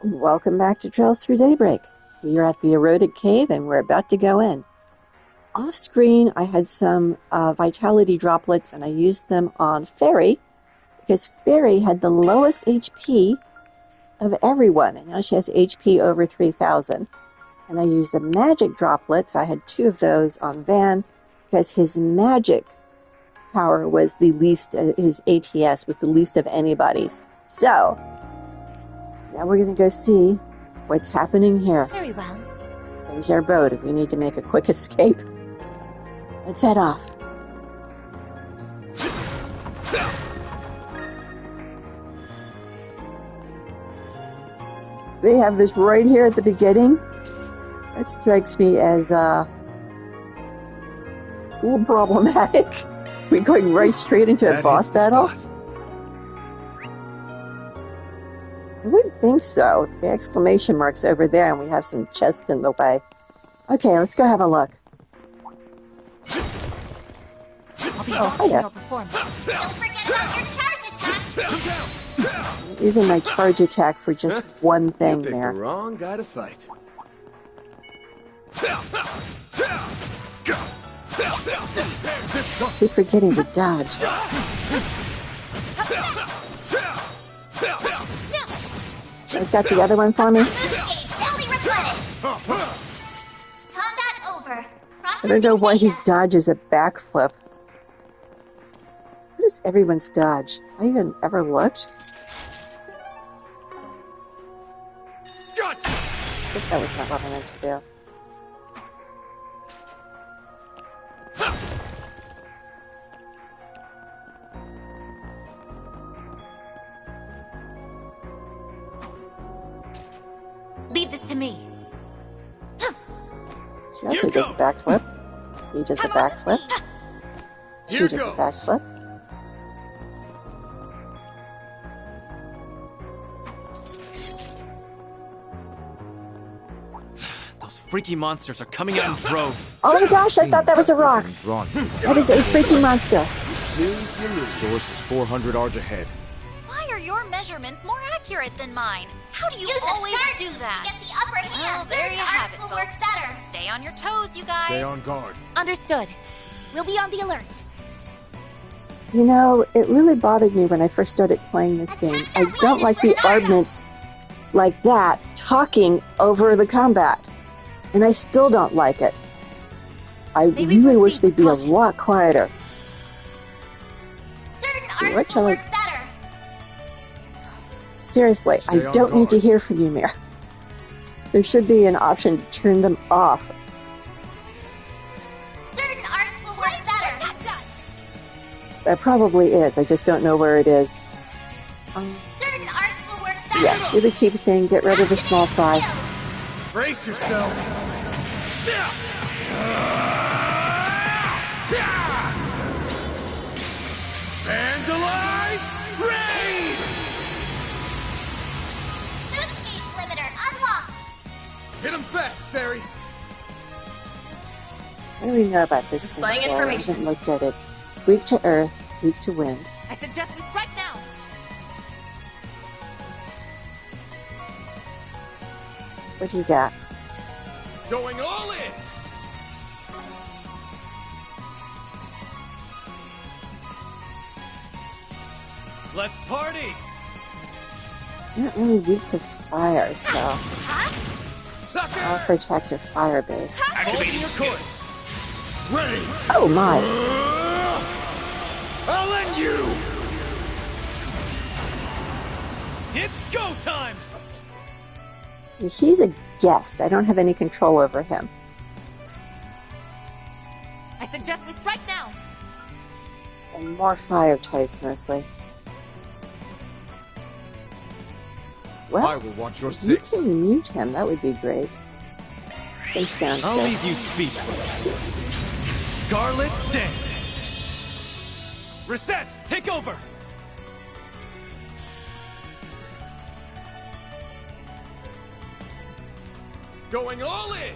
Welcome back to Trails Through Daybreak. We are at the eroded cave and we're about to go in. Off screen, I had some vitality droplets and I used them on Fairy because Fairy had the lowest HP of everyone, and now she has HP over 3,000. And I used the magic droplets. I had 2 of those on Van because his magic power was the least, his ATS was the least of anybody's. So, now we're going to go see what's happening here. Very well. There's our boat if we need to make a quick escape. Let's head off. We have this right here at the beginning. That strikes me as a little problematic. We're going right straight into a boss battle. I wouldn't think so. The exclamation mark's over there and we have some chests in the way. Okay, let's go have a look. Hiya. Don't forget about your charge attack! I'm using my charge attack for just one thing you there. The wrong guy to fight. Keep forgetting to dodge. Guys got the other one for me? Combat over. I don't know why his dodge is a backflip. What is everyone's dodge? I even ever looked? I think that was not what I meant to do. Leave this to me. She also does a backflip. He does a backflip. She does a backflip. Those freaky monsters are coming out in droves. Oh my gosh, I thought that was a rock. That is a freaking monster. Snooze, you lose. Source is 400 arge ahead. Why are your measurements more accurate than mine? How do you Use always a do that? Get the upper hand. Well, there you have it, Will work folks. better. Stay on your toes, you guys. Stay on guard. Understood. We'll be on the alert. You know, it really bothered me when I first started playing this game. I don't like the arguments like that talking over the combat. And I still don't like it. I really wish they'd be a lot quieter. Certain See, what arts shall will I- work better. Seriously, Stay I on don't need to guard. hear from you, Mir. There should be an option to turn them off. Certain arts will work better. There probably is, I just don't know where it is. Certain arts will work better. Yeah, do the cheap thing, get rid of the small fry. Brace yourself. Vandalize! Raid! Boost gauge limiter unlocked. Hit him fast, Fairy. What do we know about this thing? Displaying I information. haven't looked at it. Weak to earth, weak to wind. I suggest we strike now. What do you got? Going all in. Let's party! Not really weak to fire, so all Sucker! her attacks are fire-based. Activating your course. Ready. Oh my! I'll end you. It's go time! He's a guest. I don't have any control over him. I suggest we strike now. And more fire types, mostly. I Well, will watch your you 6. can mute him. That would be great. Face down, I'll still. leave you speechless. Scarlet Dance! Reset! Take over! Going all in.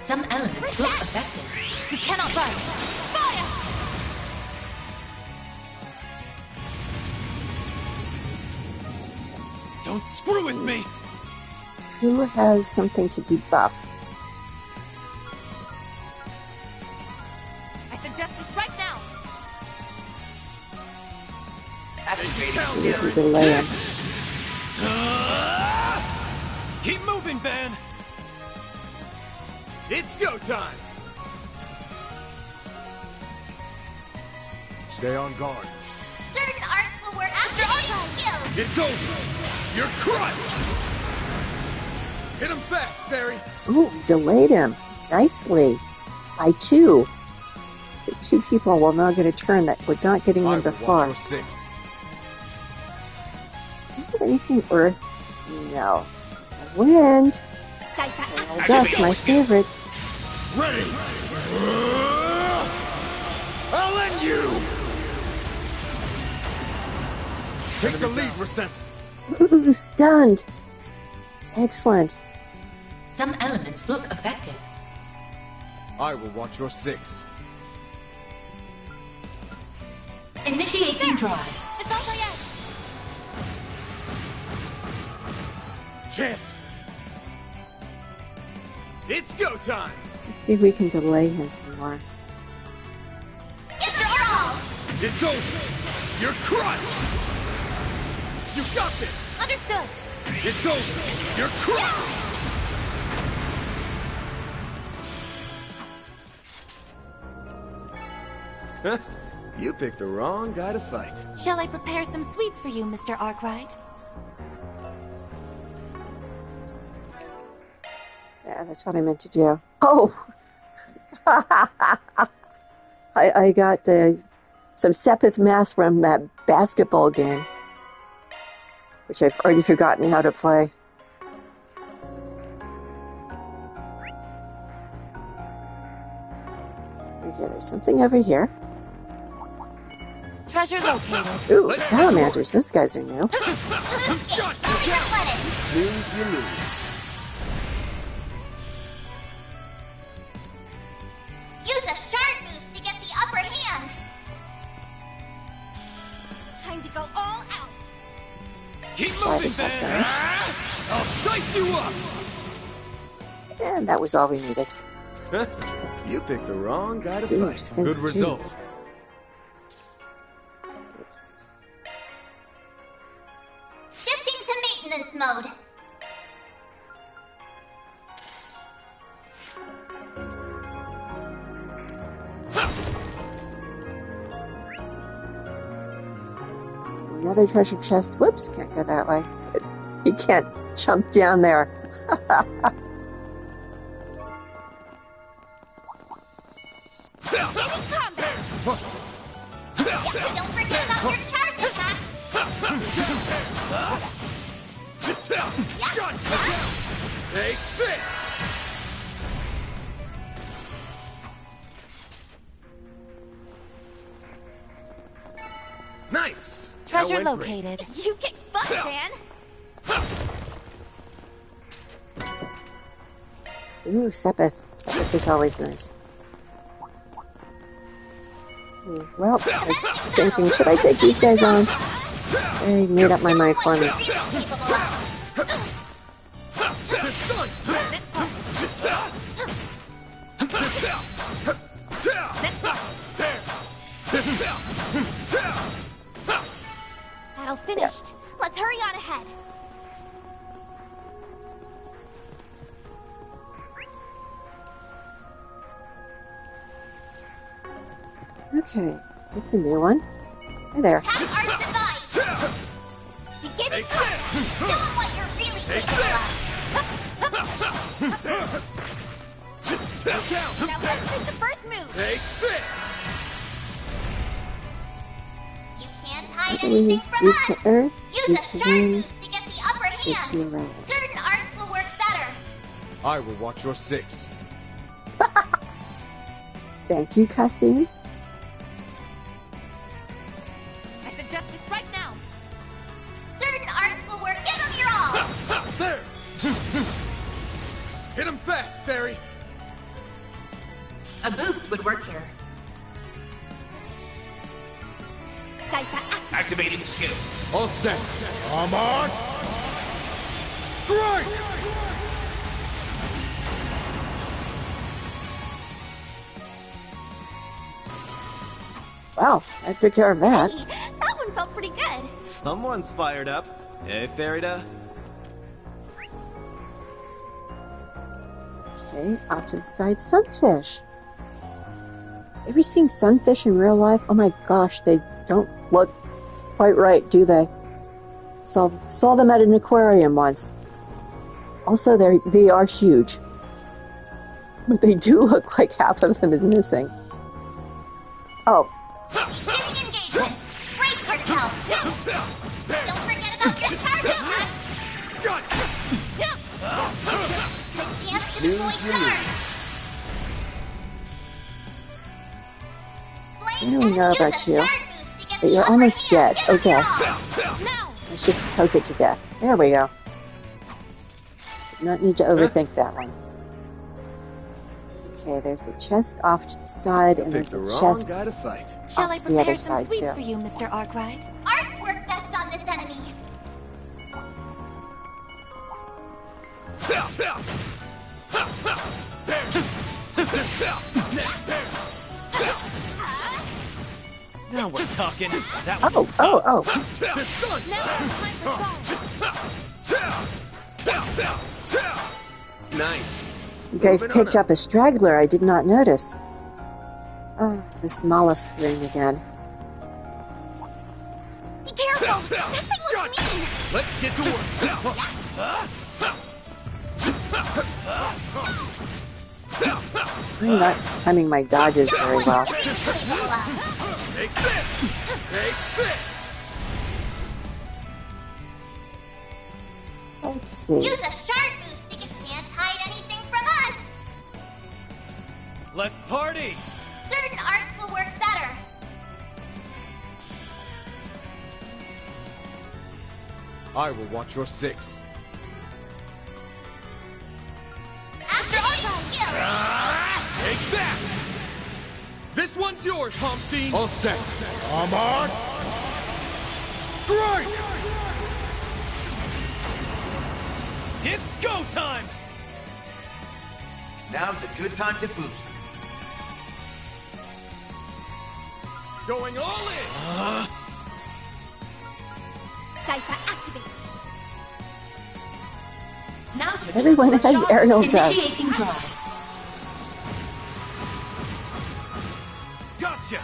Some elements look affected. You cannot run. Fire! Don't screw with me! Who has something to debuff? I suggest we strike now. We can delay him. Keep moving, Van! It's go time! Stay on guard. Certain arts will work after skills. It's over! You're crushed! Hit him fast, Fairy! Ooh, delayed him. Nicely. By 2. So 2 people will now get a turn that we're not getting I them will before. watch your 6. Anything earth? No. Wind. Well, dust, my favorite. Ready! I'll end you! Take the lead, Resent! Ooh, stunned. Excellent. Some elements look effective. I will watch your 6. Initiating drive. It's all I have. Chance! It's go time! Let's see if we can delay him some more. Give them your all. It's over! You're crushed! You got this! Understood. It's over! You're crushed! You picked the wrong guy to fight. Shall I prepare some sweets for you, Mr. Arkwright? Oops. Yeah, that's what I meant to do. Oh! I got some Sepith Mass from that basketball game, which I've already forgotten how to play. Okay, there's something over here. Treasure located. Ooh, salamanders. Those guys are new. Fully replenished. Snooze, you lose. Use a shard boost to get the upper hand. Time to go all out. Keep Side moving, attack, Van! guys. I'll dice you up! And that was all we needed. You picked the wrong guy to Ooh, fight. defense Good two. result. Oops. Shifting to maintenance mode. Another treasure chest. Whoops, can't go that way. You can't jump down there. Don't forget about your charge attack. Take this! Nice! Treasure That went great. located. You kicked butt, Van. Ooh, Sepith. Sepith is always nice. Well, I was thinking, should I take these guys on? I made up my mind for me. What you're really capable of. Battle finished. Let's hurry on ahead. Okay, it's a new one. Hi there. Tap arts advice. Beginning. Show them what you're really capable of. Now let's make the first move. Take this! You can't hide We anything from weak us. to earth, Use weak a to shard wind, boost to get the upper weak to hand. range. Certain arts will work better. I will watch your 6. Thank you, Cassie. I suggest we strike now. Certain arts will work. Give them your all. There! Hit him fast, Fairy! A boost would work here. Daipa active. Activating skill. All set. Come on! Strike! Wow, I took care of that. Hey, that one felt pretty good. Someone's fired up. Hey, Farida? Okay, off to the side, sunfish. Ever seen sunfish in real life? Oh my gosh, they don't look quite right, do they? Saw them at an aquarium once. Also, they are huge. But they do look like half of them is missing. Oh, Beginning engagement. Brace yourself. Don't forget about your charge attack. The chance to deploy charge. I don't know about you, but you're almost dead. Okay, let's just poke it to death. There we go. Do not need to overthink that one. Okay, there's a chest off to the side, and Picked there's the a wrong chest guy to fight. Shall I off to the other prepare some side, sweets too. for you, Mr. Arkwright? Arts work best on this enemy. Now we're talking. That one Oh, was tough. oh, oh. Now it's time for song. Nice. You guys Moving on picked up a straggler I did not notice. Ah, the smallest thing again. Be careful! That thing looks mean! Let's get to work. I'm not timing my dodges very well. Take this! Take this! Let's see. Use a shard boost if you can't hide anything from us! Let's party! Certain arts will work better. I will watch your six. Activate skill! Take that! This one's yours, Pumpsy! All set. Come on! Strike! It's go time! Now's a good time to boost. Going all in! Cypher activate. Now switch Everyone to has shot. aerial dust. Initiating drive. Gotcha!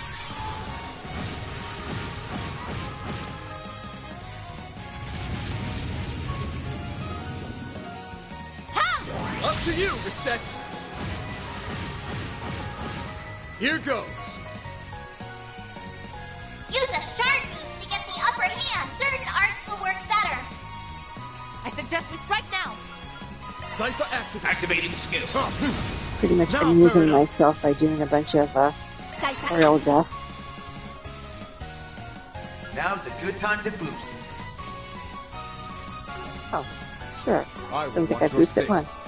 Up to you, Reset! Here goes! Use a shard boost to get the upper hand. Certain arts will work better. I suggest we strike now. Cypher activate! Activating skill. Pretty much Now, amusing Farida. myself by doing a bunch of Cypher aerial dust. Now's a good time to boost. Oh, sure. I will Don't think I watch your boosted six. once.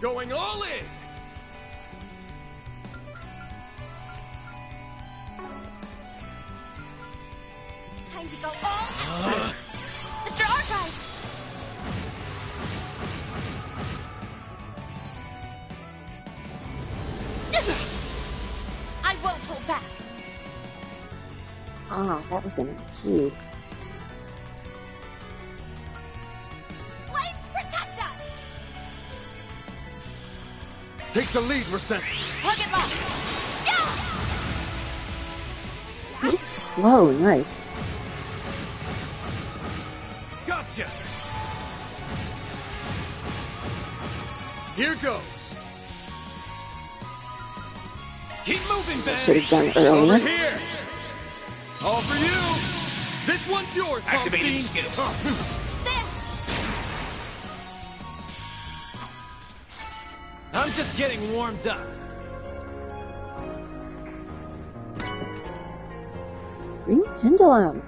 Going all in! Time to go all out. Mr. Archive! I won't hold back. Ah, that was an impede. Blades protect us! Take the lead, Reset! Target lock! Yeah! Slow, nice. Gotcha! Here goes! Keep moving, I Ben! should have done Over earlier. here! All for you! This one's yours, Activating Pumpsy! skill. There! I'm just getting warmed up. Green Pendulum.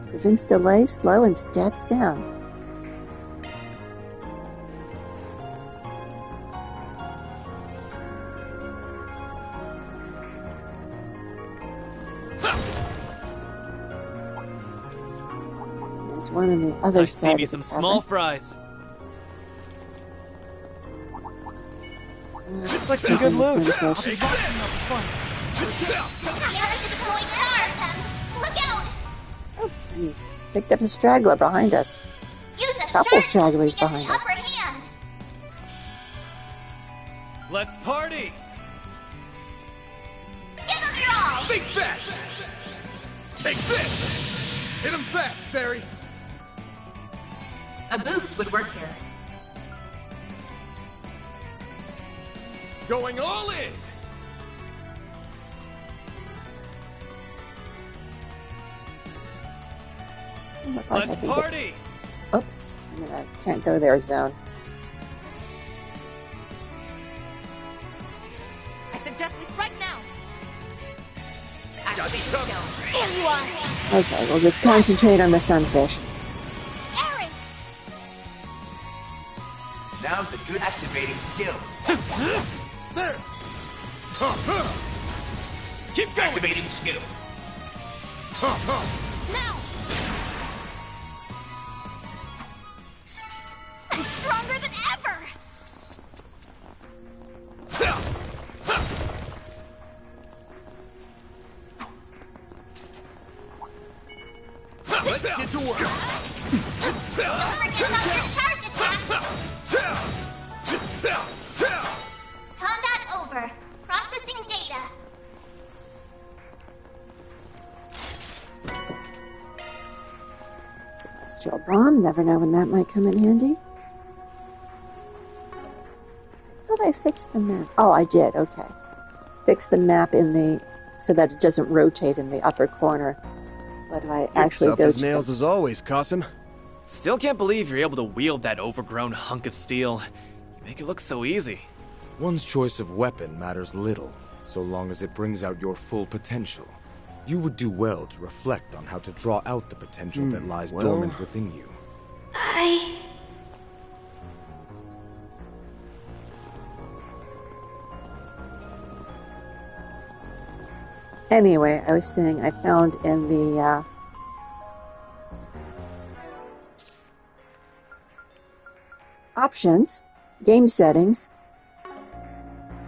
Prevents delay, slow, and stats down. There's one on the other I side see me of the some cavern. small fries. Looks like some good loot. Take care of the deploying sharks! Look out! He's picked up a straggler behind us. Use a Couple shark stragglers boost to get behind the us. upper hand! Let's party! Give them your all! Think fast! Take this! Hit him fast, Fairy! A boost would work here. Going all in! Look like I Let's can get- party! Oops, I can't go there, zone. I suggest we strike now! Activate covered. skill. There you are! Okay, we'll just concentrate on the sunfish. Aaron! Now's a good activating skill. There! Keep going! Activating skill. Now! I'm stronger than ever! Let's get to work! Don't forget about your charge attack! Combat over. Processing data. Celestial bomb, never know when that might come in handy. I thought I fixed the map. Oh, I did, okay. Fix the map in the so that it doesn't rotate in the upper corner. But I actually Tough go as to nails as always, Qasim. Still can't believe you're able to wield that overgrown hunk of steel. You make it look so easy. One's choice of weapon matters little, so long as it brings out your full potential. You would do well to reflect on how to draw out the potential that lies dormant within you. Anyway, I was saying I found in the options, game settings,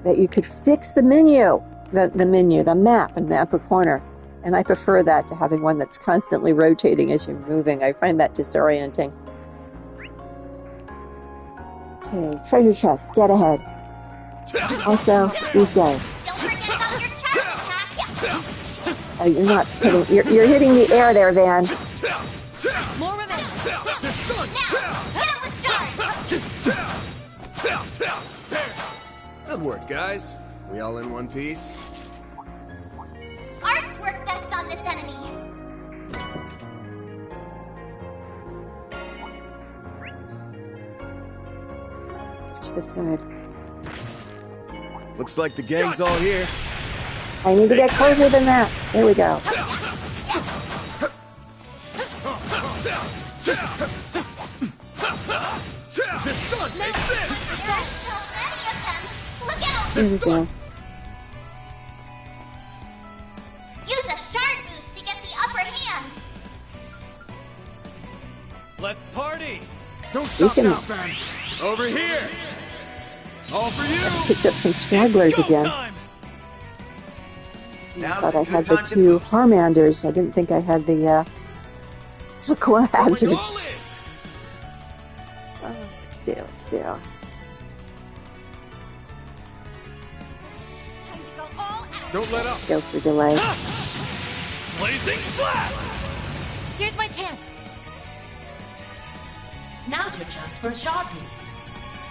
that you could fix the menu, the map in the upper corner. And I prefer that to having one that's constantly rotating as you're moving. I find that disorienting. Okay, treasure chest, dead ahead. Also, these guys. Don't forget about your charge attack! Oh, you're not hitting, you're hitting the air there, Van. More revenge! Now! Hit him with charge! Good work, guys. We all in one piece? Arts work best on this enemy! To the side. Looks like the gang's all here. I need to get closer than that. There we go. There's so many of them! Look out! There we go. Use a shard boost to get the upper hand! Let's party! Don't stop can- now, Fan! Over here! All for you! Picked up some stragglers Go again. time! Now's Thought a I good had the time to two boost. Harmanders. I didn't think I had the Aqua Hazard. Going all in! Oh, what to do, what to do. Time to go all out! Don't let up! Let's go for delay. Blazing flat! Here's my chance! Now's your chance for a shard boost.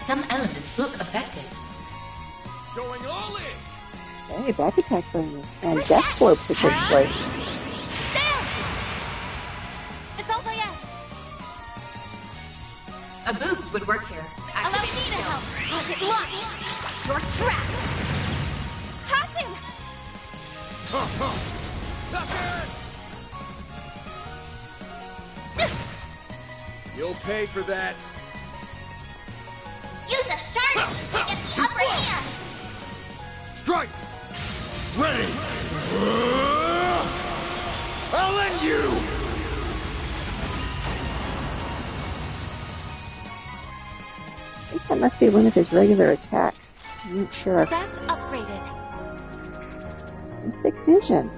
Some elements look effective. Going all in! Hey, back attack bonus and death blow potentially. There! It's all by yet! A boost would work here. Allow me Activate to skill. help! I'll get locked! You're trapped! Qasim! Sucker! You'll pay for that! Use a shard boost to get the upper hand! Strike! Ready! I'll end you! that must be one of his regular attacks. I'm not sure. Stats upgraded. Mystic Vision.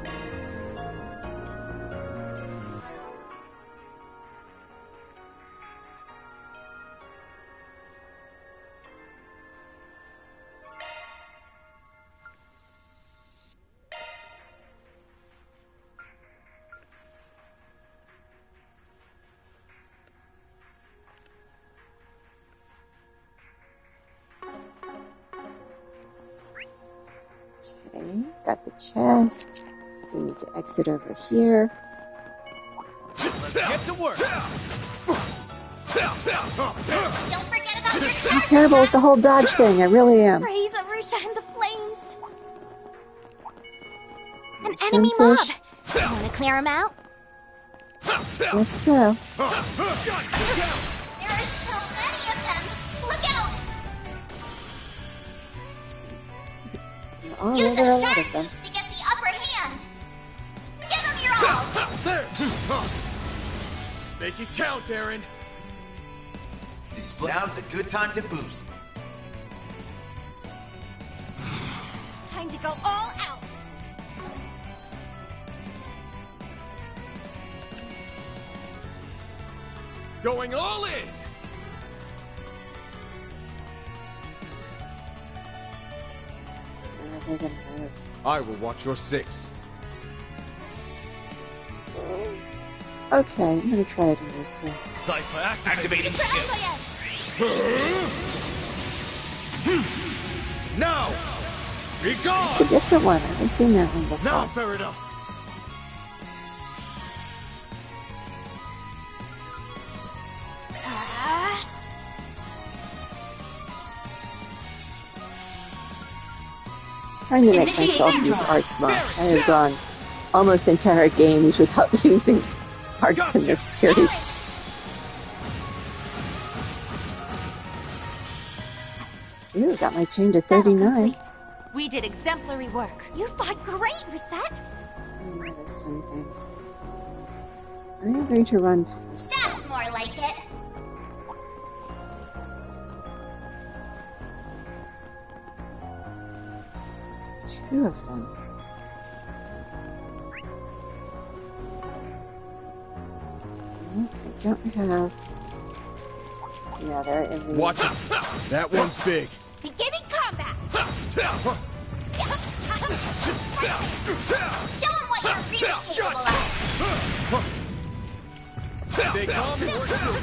Okay, got the chest. We need to exit over here. Let's get to work. Don't forget about your I'm terrible with the whole dodge thing. I really am. Praise Arusha and the flames. An enemy mob. Sunfish. Want to clear him out? Yes, so. There are so many of them. Look out! Oh, Use there are a a lot shark of them. boost to get the upper hand. Give them your all. There! Make it count, Aaron! Now's a good time to boost. Time to go all out. Going all in! They're gonna hurt. I will watch your 6. Okay, I'm gonna try it on this too. Cypher Activating skill. Flamboyant. Now! Be It's a gone! different one. I haven't seen that one before. Now, Farida! Ah, Trying to make myself Initiating use draw. arts mod. I have gone almost entire games without using arts in this series. Ooh, got my chain to that'll 39. complete. We did exemplary work. You fought great, Reset. Oh, my, those sun things. I am going to run past. That's more like it. Two of them. I don't have. Yeah, they're in the. Watch it! That one's big. Beginning combat. Show them what you're really capable of. Stay calm and work through.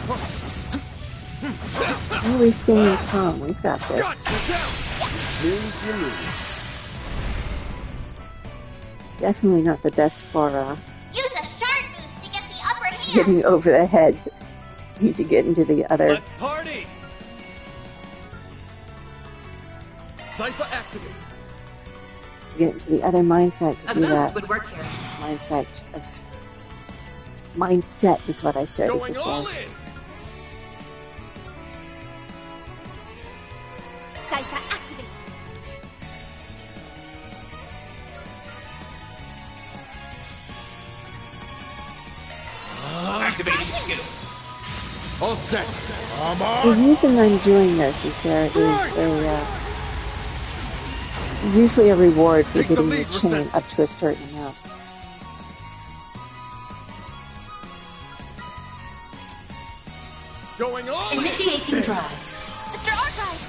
Always staying calm. We've got this. Got you down! Snooze, you lose. Definitely not the best for Use a shard boost to get the upper hand. hitting over the head. Need to get into the other. Let's party. Cypher activate. Get into the other mindset to A do boost that. would work here. Mindset. Mindset is what I started Going to all say. in! Cypher activate. Activating skill. All set. I'm The on! reason I'm doing this is there is a usually a reward for Take the getting the lead, chain Rosette. up to a certain amount. Going all in! Initiating drive. Mr. Archive.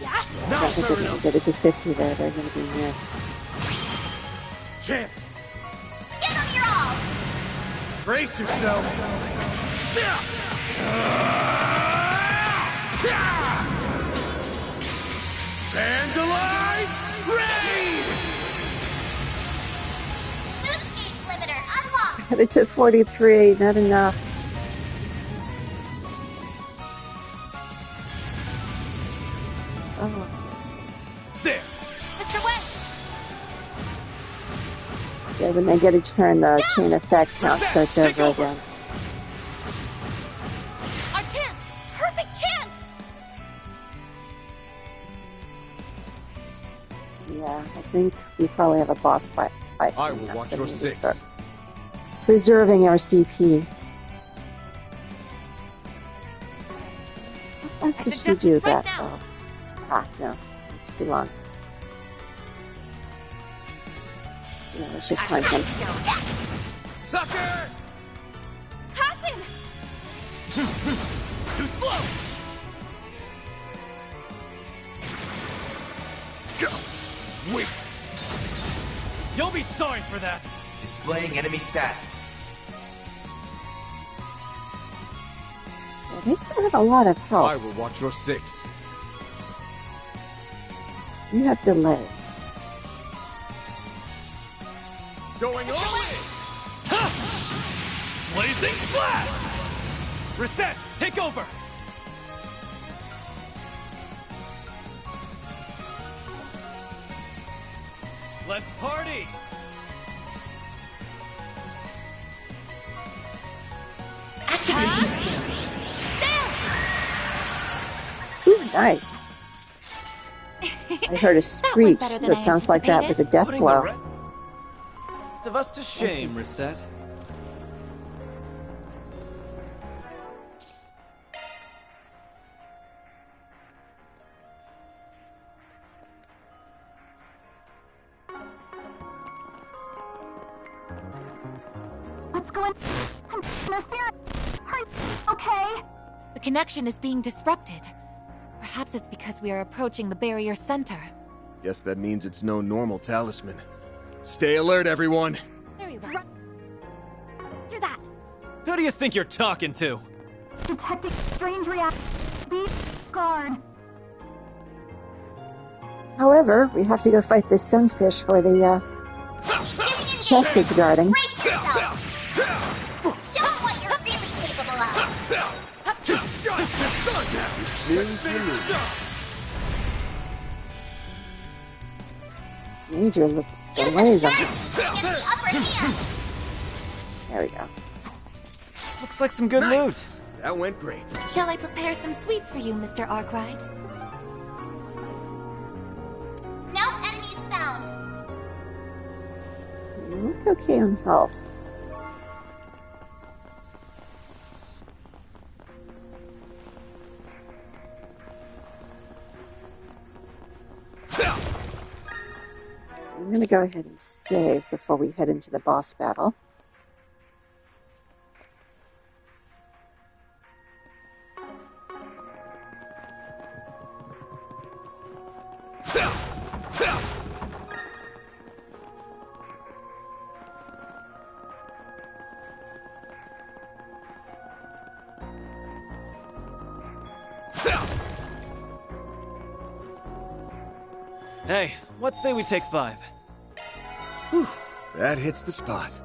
Yeah. Now, I think they're going Farida! to get it to 50 there. They're going to be next. Chance! Give them your all. Brace yourself! Vandalize! Raid! Boost gauge limiter unlocked. Got it to 43. Not enough. Oh, There! Mr. Wang. yeah, when they get a turn, the chain effect count Rosette, starts take over over. again. Our chance. Perfect chance. Yeah, I think we probably have a boss fight. I coming will up, watch so your we need to 6. start preserving our CP. fast does she do that? Oh. Ah, no. It's too long. Yeah, let's just punch him. Sucker! Hassan! Too slow! Go! Wait! You'll be sorry for that! Displaying enemy stats. Yeah, they still have a lot of I health. will watch your six. You have delay. Going all in! Blazing Slash! Reset! Take over! Let's party! Activating skill. Ooh, nice. I heard a screech. better than I That sounds like that was a death Putting the blow. rest of us to shame, Reset. What's going on? Okay? The connection is being disrupted. Perhaps it's because we are approaching the barrier center. Guess that means it's no normal talisman. Stay alert, everyone! Very well. Through that. Who do you think you're talking to? Detecting strange reaction. Be guard. However, we have to go fight this sunfish for the chest it's guarding. Brace yourself. Show 'em what you're really capable of. Major Use delays the on sharp to get the upper hand. There we go. Looks like some good loot. That went great. Shall I prepare some sweets for you, Mr. Arkwright? No enemies found. You look okay on health. So I'm going to go ahead and save before we head into the boss battle. Hey, what say we take 5? That hits the spot.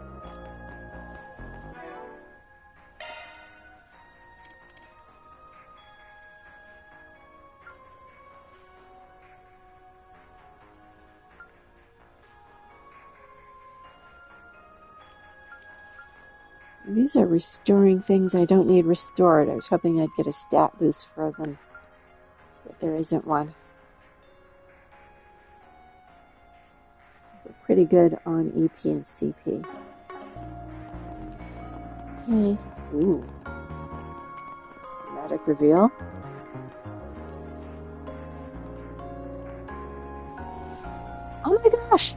These are restoring things I don't need restored. I was hoping I'd get a stat boost for them, but there isn't one. We're pretty good on EP and CP. Okay. Ooh. Dramatic reveal. Oh my gosh!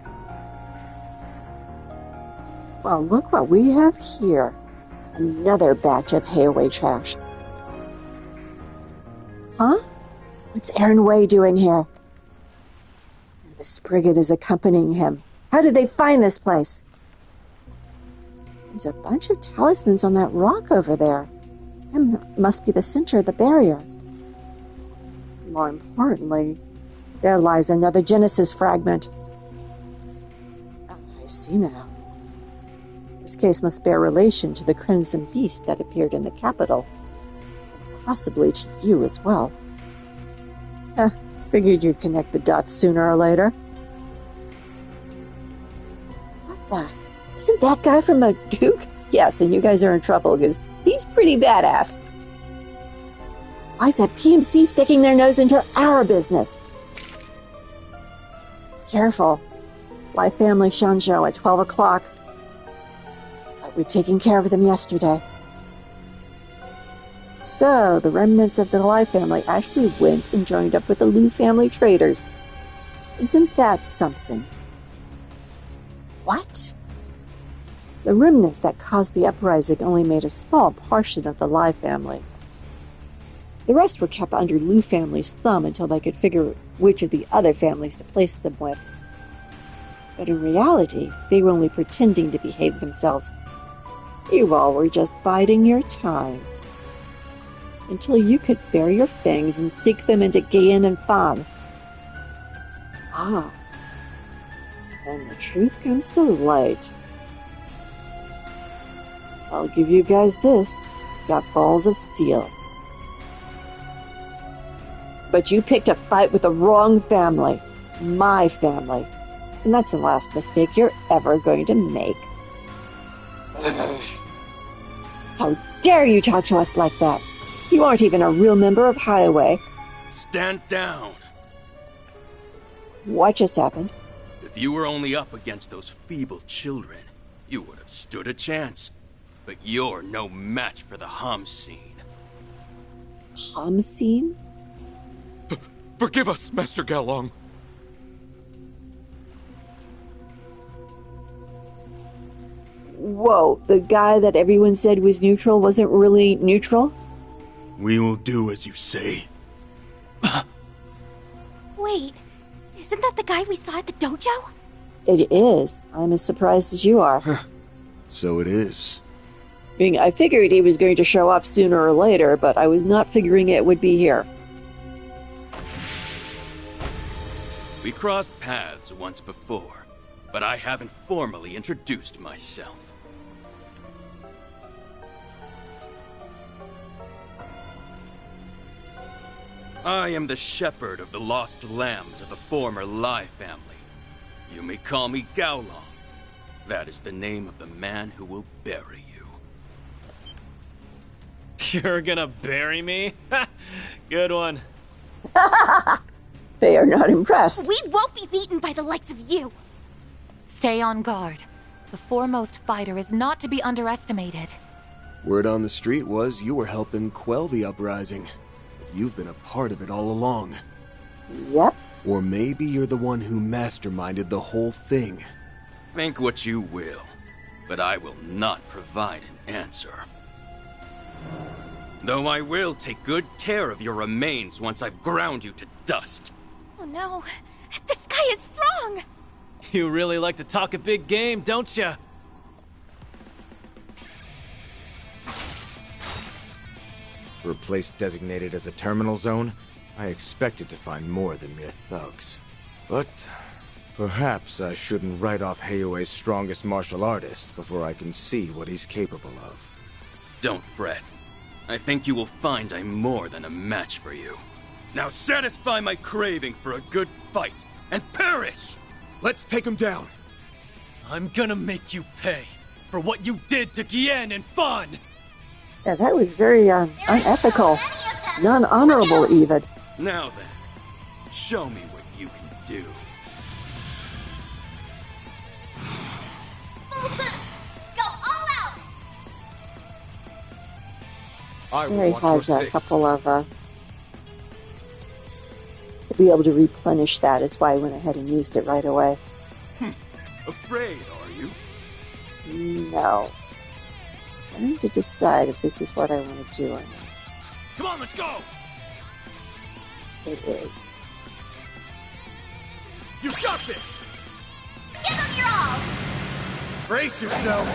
Well, look what we have here. Another batch of hayaway trash. Huh? What's Aaron Way doing here? And the Spriggan is accompanying him. How did they find this place? There's a bunch of talismans on that rock over there. That must be the center of the barrier. More importantly, there lies another Genesis fragment. Oh, I see now. This case must bear relation to the Crimson Beast that appeared in the capital. Possibly to you as well. Figured you'd connect the dots sooner or later. What the? Isn't that guy from the Duke? Yes, and you guys are in trouble because he's pretty badass. Why is that PMC sticking their nose into our business? Careful. Life Family Shanzhou at 12 o'clock. We're taking care of them yesterday. So, the remnants of the Lai family actually went and joined up with the Liu family traders. Isn't that something? What? The remnants that caused the uprising only made a small portion of the Lai family. The rest were kept under Liu family's thumb until they could figure which of the other families to place them with. But in reality, they were only pretending to behave themselves. You all were just biding your time. Until you could bare your fangs and seek them into Gain and Fan. Ah. And the truth comes to light. I'll give you guys this. Got balls of steel. But you picked a fight with the wrong family. My family. And that's the last mistake you're ever going to make. How dare you talk to us like that? You aren't even a real member of Highway. Stand down. What just happened? If you were only up against those feeble children, you would have stood a chance. But you're no match for the Hamseen. Hamseen? Forgive us, Master Galong. Whoa, the guy that everyone said was neutral wasn't really neutral? We will do as you say. Wait, isn't that the guy we saw at the dojo? It is. I'm as surprised as you are. So it is. I figured he was going to show up sooner or later, but I was not figuring it would be here. We crossed paths once before, but I haven't formally introduced myself. I am the shepherd of the lost lambs of the former Lai family. You may call me Gaolong. That is the name of the man who will bury you. You're gonna bury me? Good one. They are not impressed. We won't be beaten by the likes of you. Stay on guard. The foremost fighter is not to be underestimated. Word on the street was you were helping quell the uprising. You've been a part of it all along. Yep. Or maybe you're the one who masterminded the whole thing. Think what you will, but I will not provide an answer. Though I will take good care of your remains once I've ground you to dust. Oh no, this guy is strong! You really like to talk a big game, don't ya? For a place designated as a terminal zone, I expected to find more than mere thugs. But perhaps I shouldn't write off Heiue's strongest martial artist before I can see what he's capable of. Don't fret. I think you will find I'm more than a match for you. Now satisfy my craving for a good fight, and perish! Let's take him down! I'm gonna make you pay for what you did to Gien and Fan! Yeah, that was very unethical. Non-honorable, even. Now then, show me what you can do. Full boost! Go all out! I will Mary watch has your a six. couple of, to be able to replenish that is why I went ahead and used it right away. Afraid, are you? No. I need to decide if this is what I want to do or not. Come on, let's go! It is. You got this! Give him your all! Brace yourself!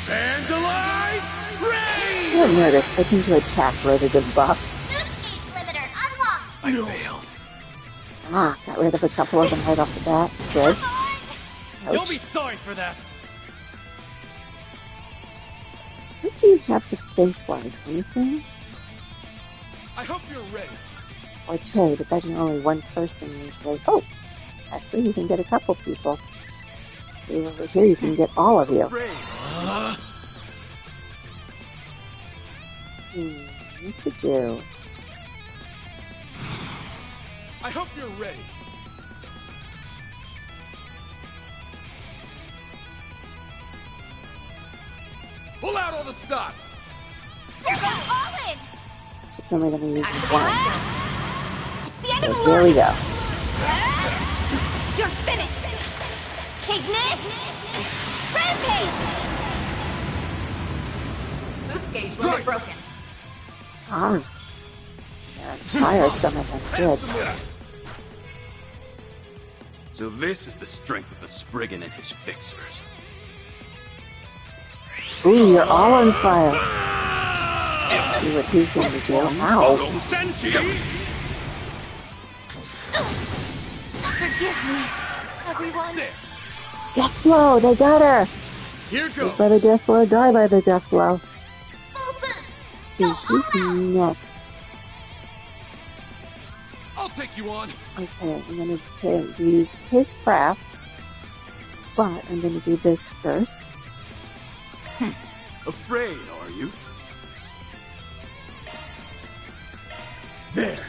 Vandalize! Rain! You'll notice I tend to attack rather than buff. Boost gauge limiter unlocked! I failed. Got rid of a couple of them right off the bat. Good. You'll Ouch. be sorry for that! What do you have defense-wise? Anything? I hope you're ready. Or two, but that's only one person usually. Oh! Actually, you can get a couple people. Over here, you can get all of you. What to do? I hope you're ready. Pull out all the stops! Here goes all in! She's only going to use one. The end So of the here we line! go. You're finished! Ignis! Rampage! Boost gauge limit broken. Ah. They're on fire, some of them. Good. So this is the strength of the Spriggan and his fixers. Ooh, you're all on fire. Let's see what he's going to do. Ow. Forgive me, everyone. Death blow! They got her! Here Live goes! by the death blow, die by the death blow. Full boost! He's next. I'll take you on! Okay, I'm going to use his craft, but I'm going to do this first. Afraid, are you? There!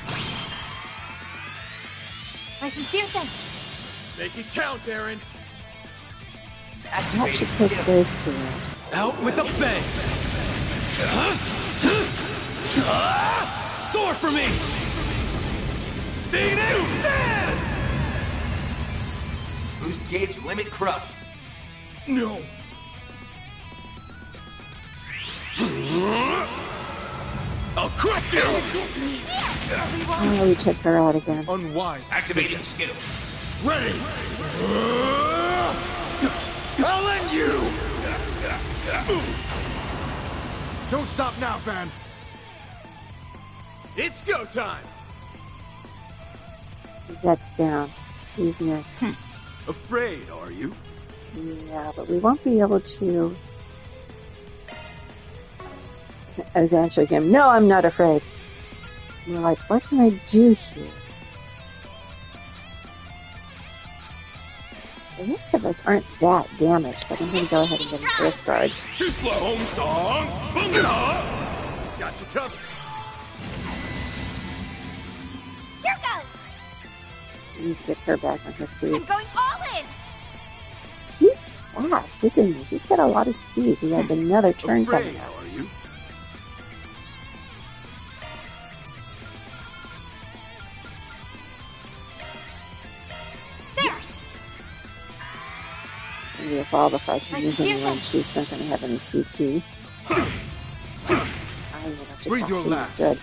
My sincere thanks. Make it count, Aaron! That should take those two out. Out with a bang! Soar for me! Phoenix dance! Boost gauge limit crushed. No! I'll crush you! Oh, we took her out again. Unwise. Activating skill. Ready! I'll end you! Don't stop now, Van. It's go time! Zet's down. He's next. Afraid, are you? Yeah, but we won't be able to... I was answering him, no, I'm not afraid. And we're like, what can I do here? The rest of us aren't that damaged, but I'm going to go ahead and get an Earth Guard. Too slow, home song! Boom-da! Got you covered. Here goes! We need to get her back on her feet. I'm going all in! He's fast, isn't he? He's got a lot of speed. He has another turn Afraid, coming up. are you? There! So we evolve if I can use anyone. She's not going to have any CP. I will have to Breathe your see. last. Good.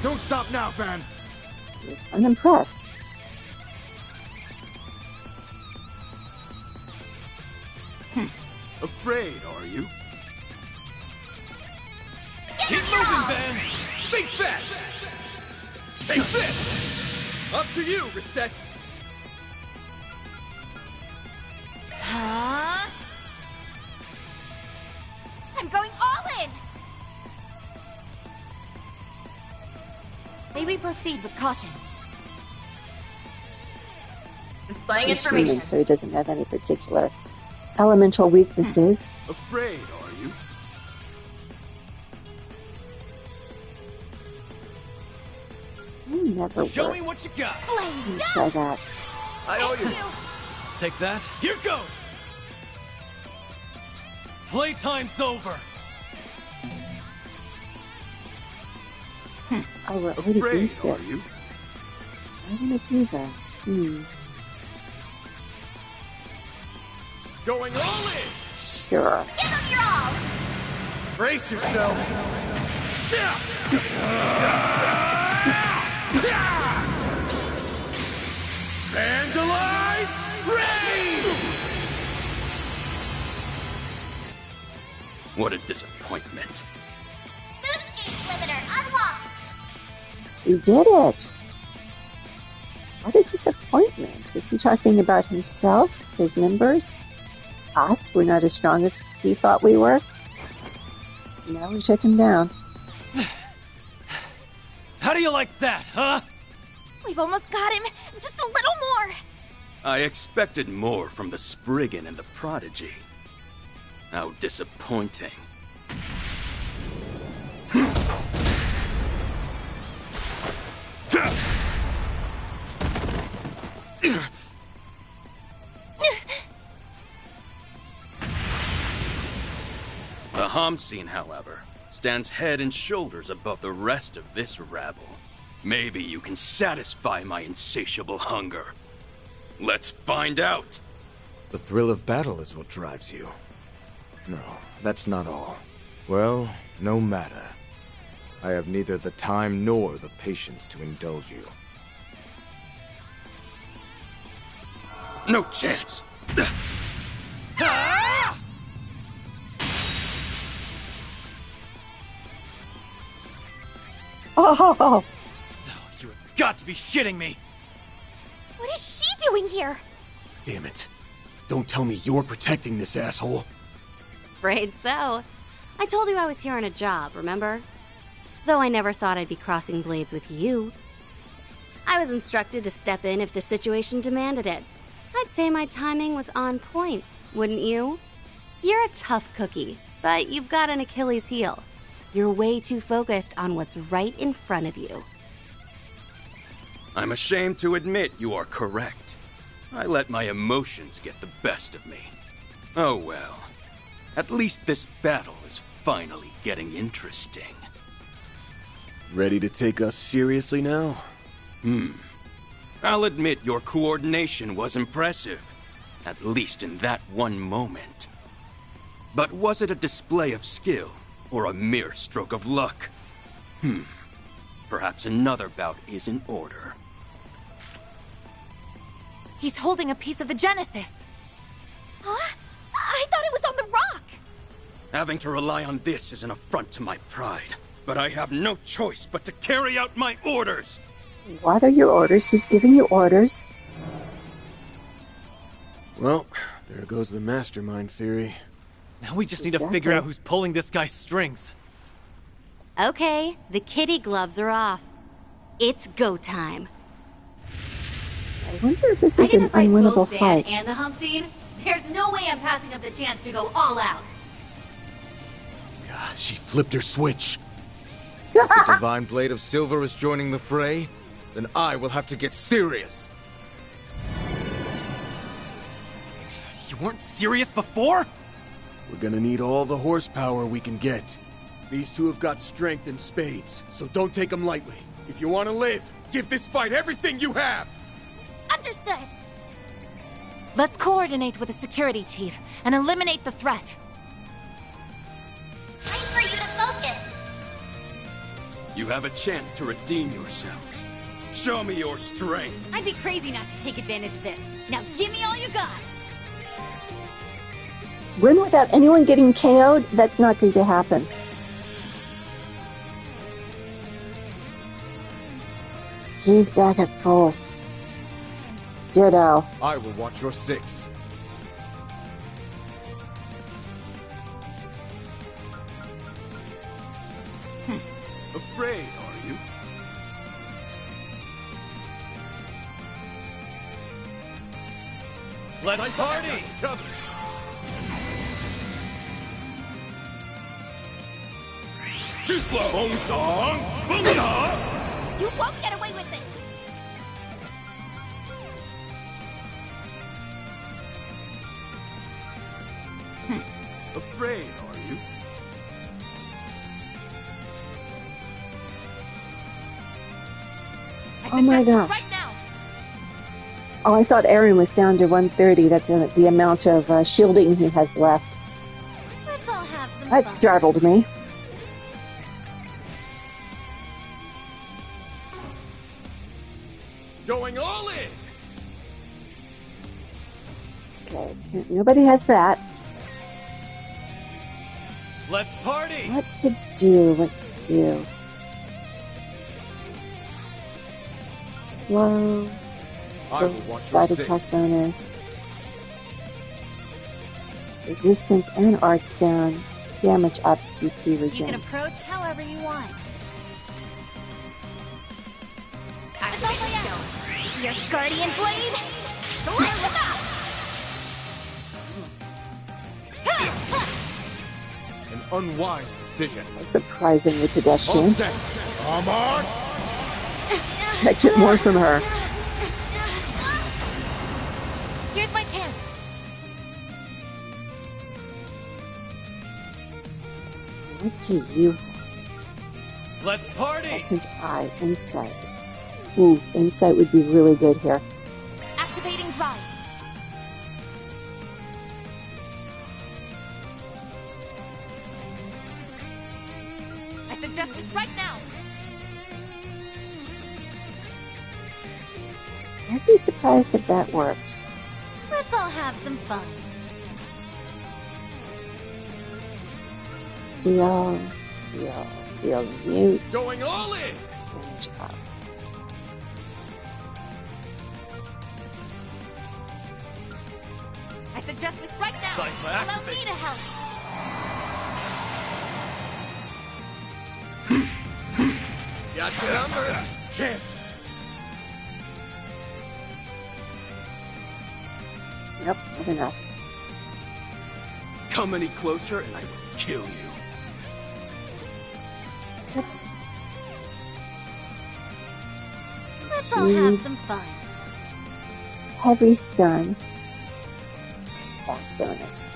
Don't stop now, Van. He was unimpressed. Afraid, are you? Keep moving, Van! Think fast! Take this! Up to you, Reset! Huh? I'm going all in! May we proceed with caution? Displaying He's information. human, so he doesn't have any particular elemental weaknesses. Afraid, are you? Still never works. Show me what you got! Let me try that. I owe you! Take that. Here goes! Playtime's over! Oh, we're already Afraid, boosted. are you? I'm going to do that. Going all in! Sure. Give them your all! Brace yourself! Vandalize! Rain! What a disappointment. Boost gauge limiter unlocked! We did it! What a disappointment. Is he talking about himself, his members? Us? We're not as strong as he thought we were? No, we took him down. How do you like that, huh? We've almost got him! Just a little more! I expected more from the Spriggan and the Prodigy. How disappointing. Hamsin, however, stands head and shoulders above the rest of this rabble. Maybe you can satisfy my insatiable hunger. Let's find out! The thrill of battle is what drives you. No, that's not all. Well, no matter. I have neither the time nor the patience to indulge you. No chance! Oh, Oh, you have got to be shitting me! What is she doing here? Damn it. Don't tell me you're protecting this asshole. Afraid so. I told you I was here on a job, remember? Though I never thought I'd be crossing blades with you. I was instructed to step in if the situation demanded it. I'd say my timing was on point, wouldn't you? You're a tough cookie, but you've got an Achilles heel. You're way too focused on what's right in front of you. I'm ashamed to admit you are correct. I let my emotions get the best of me. Oh well. At least this battle is finally getting interesting. Ready to take us seriously now? I'll admit your coordination was impressive. At least in that one moment. But was it a display of skill, or a mere stroke of luck? Perhaps another bout is in order. He's holding a piece of the Genesis. Huh? I thought it was on the rock! Having to rely on this is an affront to my pride. But I have no choice but to carry out my orders! what are your orders? Who's giving you orders? Well, there goes the mastermind theory. Now we just need to figure out who's pulling this guy's strings. Okay, the kitty gloves are off. It's go time. I wonder if this I is get an to fight unwinnable both Dan fight. and the Hamsin? There's no way I'm passing up the chance to go all out. God, she flipped her switch. The divine blade of silver is joining the fray? Then I will have to get serious. You weren't serious before? We're gonna need all the horsepower we can get. These two have got strength in spades, so don't take them lightly. If you want to live, give this fight everything you have! Understood. Let's coordinate with the security chief and eliminate the threat. Time for you to focus. You have a chance to redeem yourselves. Show me your strength. I'd be crazy not to take advantage of this. Now give me all you got. Win without anyone getting KO'd? That's not going to happen. He's back at full. Ditto. I will watch your six. Afraid, are you? Let's party! Too slow! Hong Song! Booyah! You won't get away with this. Afraid, are you? Oh my gosh. Right now. Oh, I thought Aaron was down to 130. That's the amount of shielding he has left. Let's all have some That fun. startled me. Going all in! Okay, nobody has that. Let's party! What to do? What to do? Slow. I will watch Side your attack six. bonus. Resistance and arts down. Damage up, CP You can regen. approach however you want. Your guardian blade? Light them up! An unwise decision. Surprisingly All pedestrian. set. Come on! Expected more from her. Here's my chance. What do you have? Let's party! Pleasant eye, insight. Ooh, insight would be really good here. Activating drive. I suggest we strike now. I'd be surprised if that worked. Let's all have some fun. Seal, mute. Going all in! Damage up. I suggest we strike now. Cypher Allow activate. me to help. Got your number! Chance! Nope, not enough. Come any closer and I will kill you. Oops. Let's all have some fun. Heavy stun. Back bonus.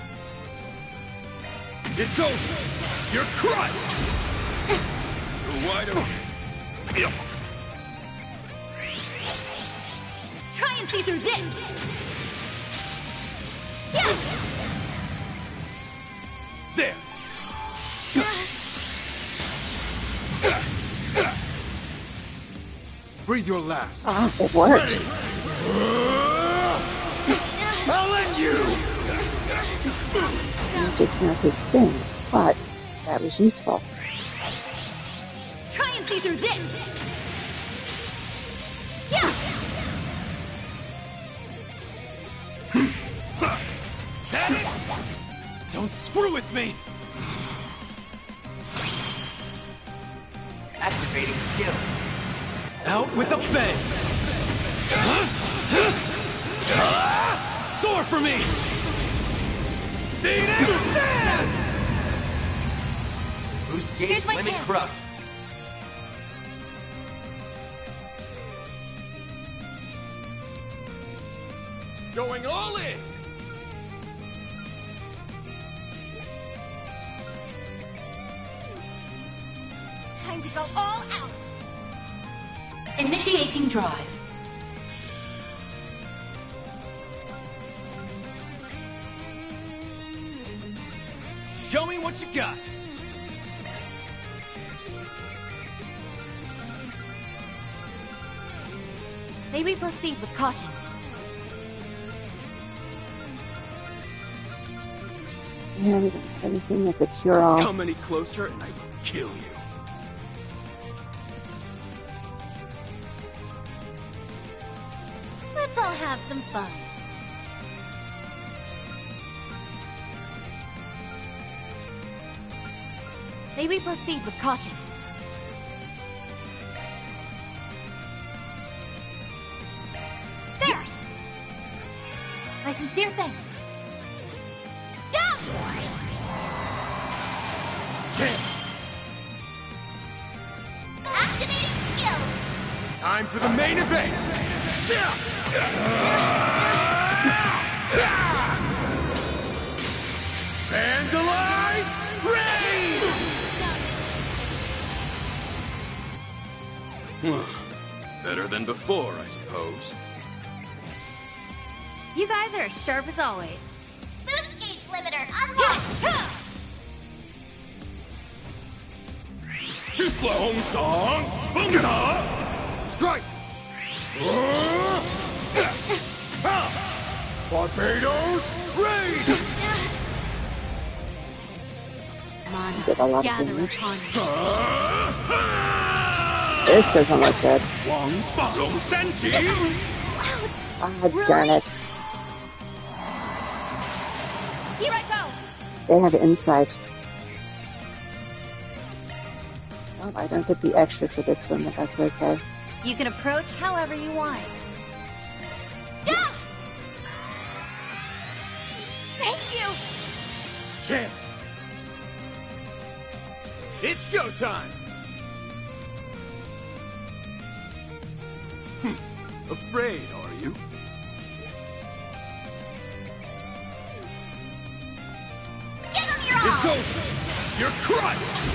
It's over! You're crushed! You're wide open. Try and see through this! Yeah! There! Breathe your last. Ah, it worked. I'll end you! Magic's not his thing, but that was useful. Try and see through this! Yeah! Is that it? Don't screw with me! Activating skill. Out with a bang! Soar for me! Beat it! Stand! Boost Here's gauge my limit chance. crushed. Going all in! Time to go all out. Initiating drive. Show me what you got! May we proceed with caution. Yeah, we don't have anything that's a cure-all. Come any closer and I will kill you. Let's all have some fun. May we proceed with caution. There! My sincere thanks. Activating skill. Time for the main event! Vandalize! Rain! Better than before, I suppose. You guys are as sharp as always. Boost gauge limiter unlocked. Too slow! Hong Song! Bunga! Strike! Barbados! Raid! Did a lot of Gather damage. upon me. This doesn't look good. Wang Balong Senji! Ah, darn it. Here I go. They have insight. Well, I don't get the extra for this one, but that's okay. You can approach however you want. Yeah! Thank you. Chance! It's go time! Afraid, are you? Give him your all. It's over! You're crushed!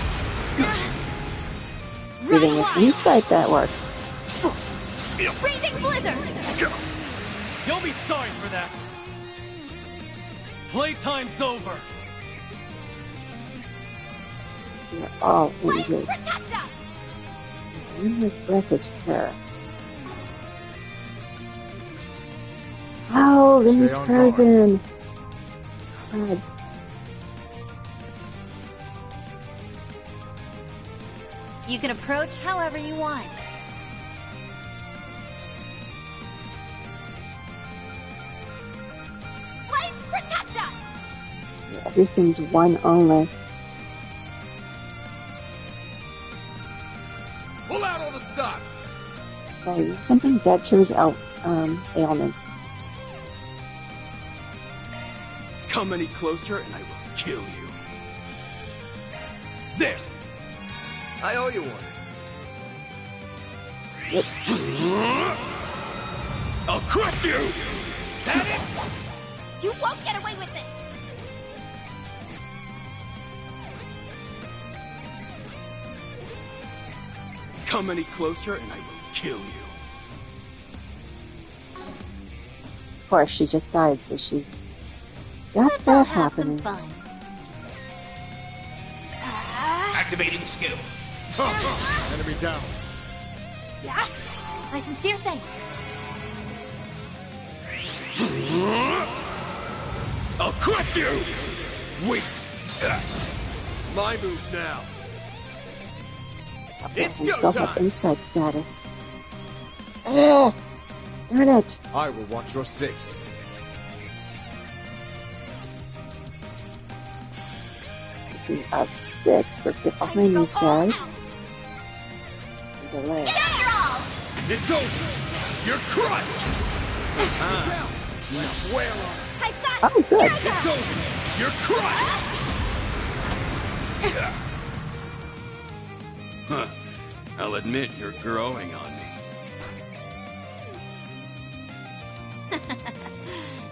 Even with insight, that worked. Raging blizzard! You'll be sorry for that. Playtime's over. You're all Light, injured. protect us! And his breath is pure. Oh, then he's Stay on frozen. God. You can approach however you want. Lights, protect us! Everything's one only. Pull out all the stops! Oh, something that cures ailments. Come any closer and I will kill you. There! I owe you one. I'll crush you! That it? You won't get away with this! Come any closer and I will kill you. Of course, she just died, so she's got Let's all that have some happening. fun. Activating skill. Enemy down. Yeah? My sincere thanks. I'll crush you! Wait! My move now. It's I go still have time. insight status. Ugh! Darn it! I will watch your six. Speaking of six, let's get behind these guys. Delay. After all! It's over. You're crushed. Down. Where are I've got Oh, good. Here I It's go. over. You're crushed. Huh. I'll admit you're growing on me.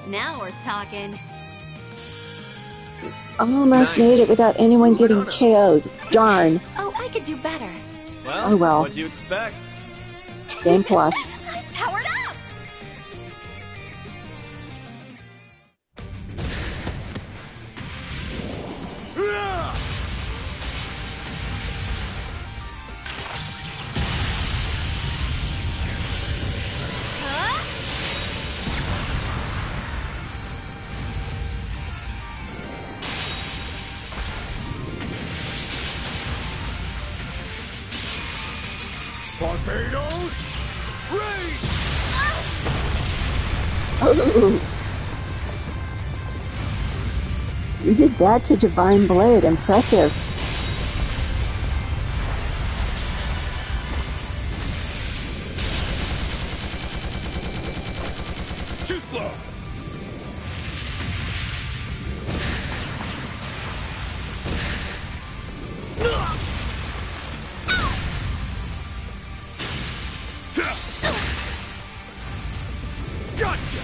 Now we're talking. Almost made it without anyone getting KO'd. Darn. Oh, I could do better. Well, Oh, well. what'd you expect? Game plus. I'm powered up! Huh? Barbados. Rage. Oh. You did that to Divine Blade. Impressive. Too slow. Gotcha.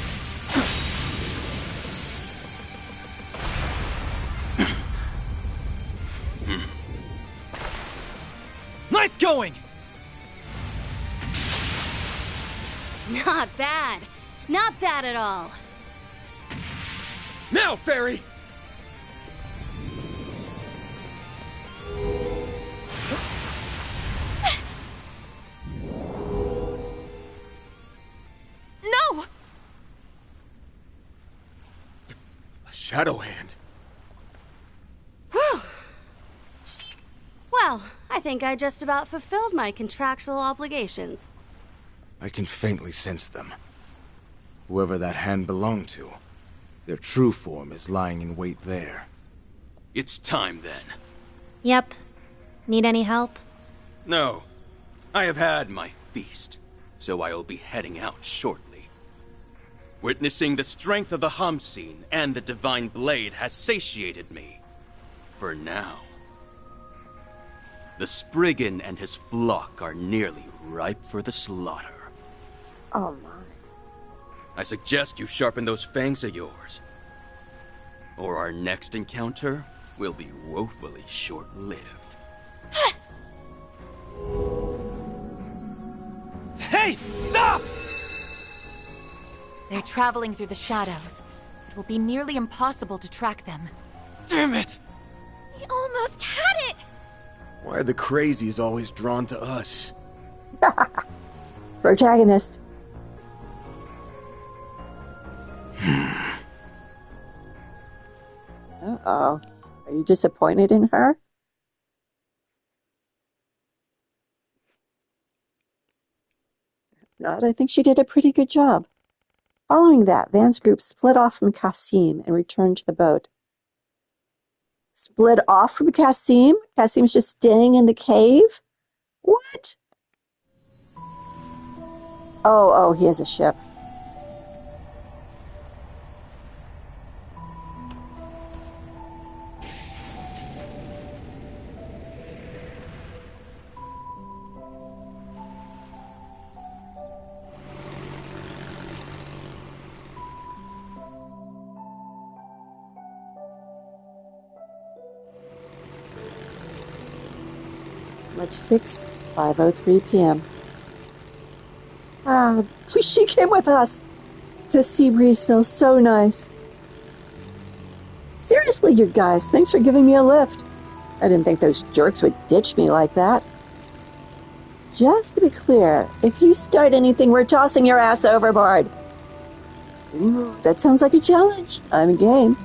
Nice going! Not bad. Not bad at all. Now, Fairy. No! A shadow hand. Well, I think I just about fulfilled my contractual obligations. I can faintly sense them. Whoever that hand belonged to, their true form is lying in wait there. It's time then. Yep. Need any help? No. I have had my feast, so I will be heading out shortly. Witnessing the strength of the Hamsin and the Divine Blade has satiated me. For now. The Spriggan and his flock are nearly ripe for the slaughter. Oh my. I suggest you sharpen those fangs of yours. Or our next encounter will be woefully short-lived. Hey, stop! They're traveling through the shadows. It will be nearly impossible to track them. Damn it! We almost had it! Why are the crazies always drawn to us? Protagonist. Uh-oh. Are you disappointed in her? Not. I think she did a pretty good job. Following that, Van's group split off from Kasim and returned to the boat. Split off from Kasim? Kasim's just staying in the cave? What? Oh, he has a ship. March 6th, 5:03 p.m. She came with us. The sea breeze feels so nice. Seriously, you guys, thanks for giving me a lift. I didn't think those jerks would ditch me like that. Just to be clear, if you start anything, we're tossing your ass overboard. Ooh, that sounds like a challenge. I'm game.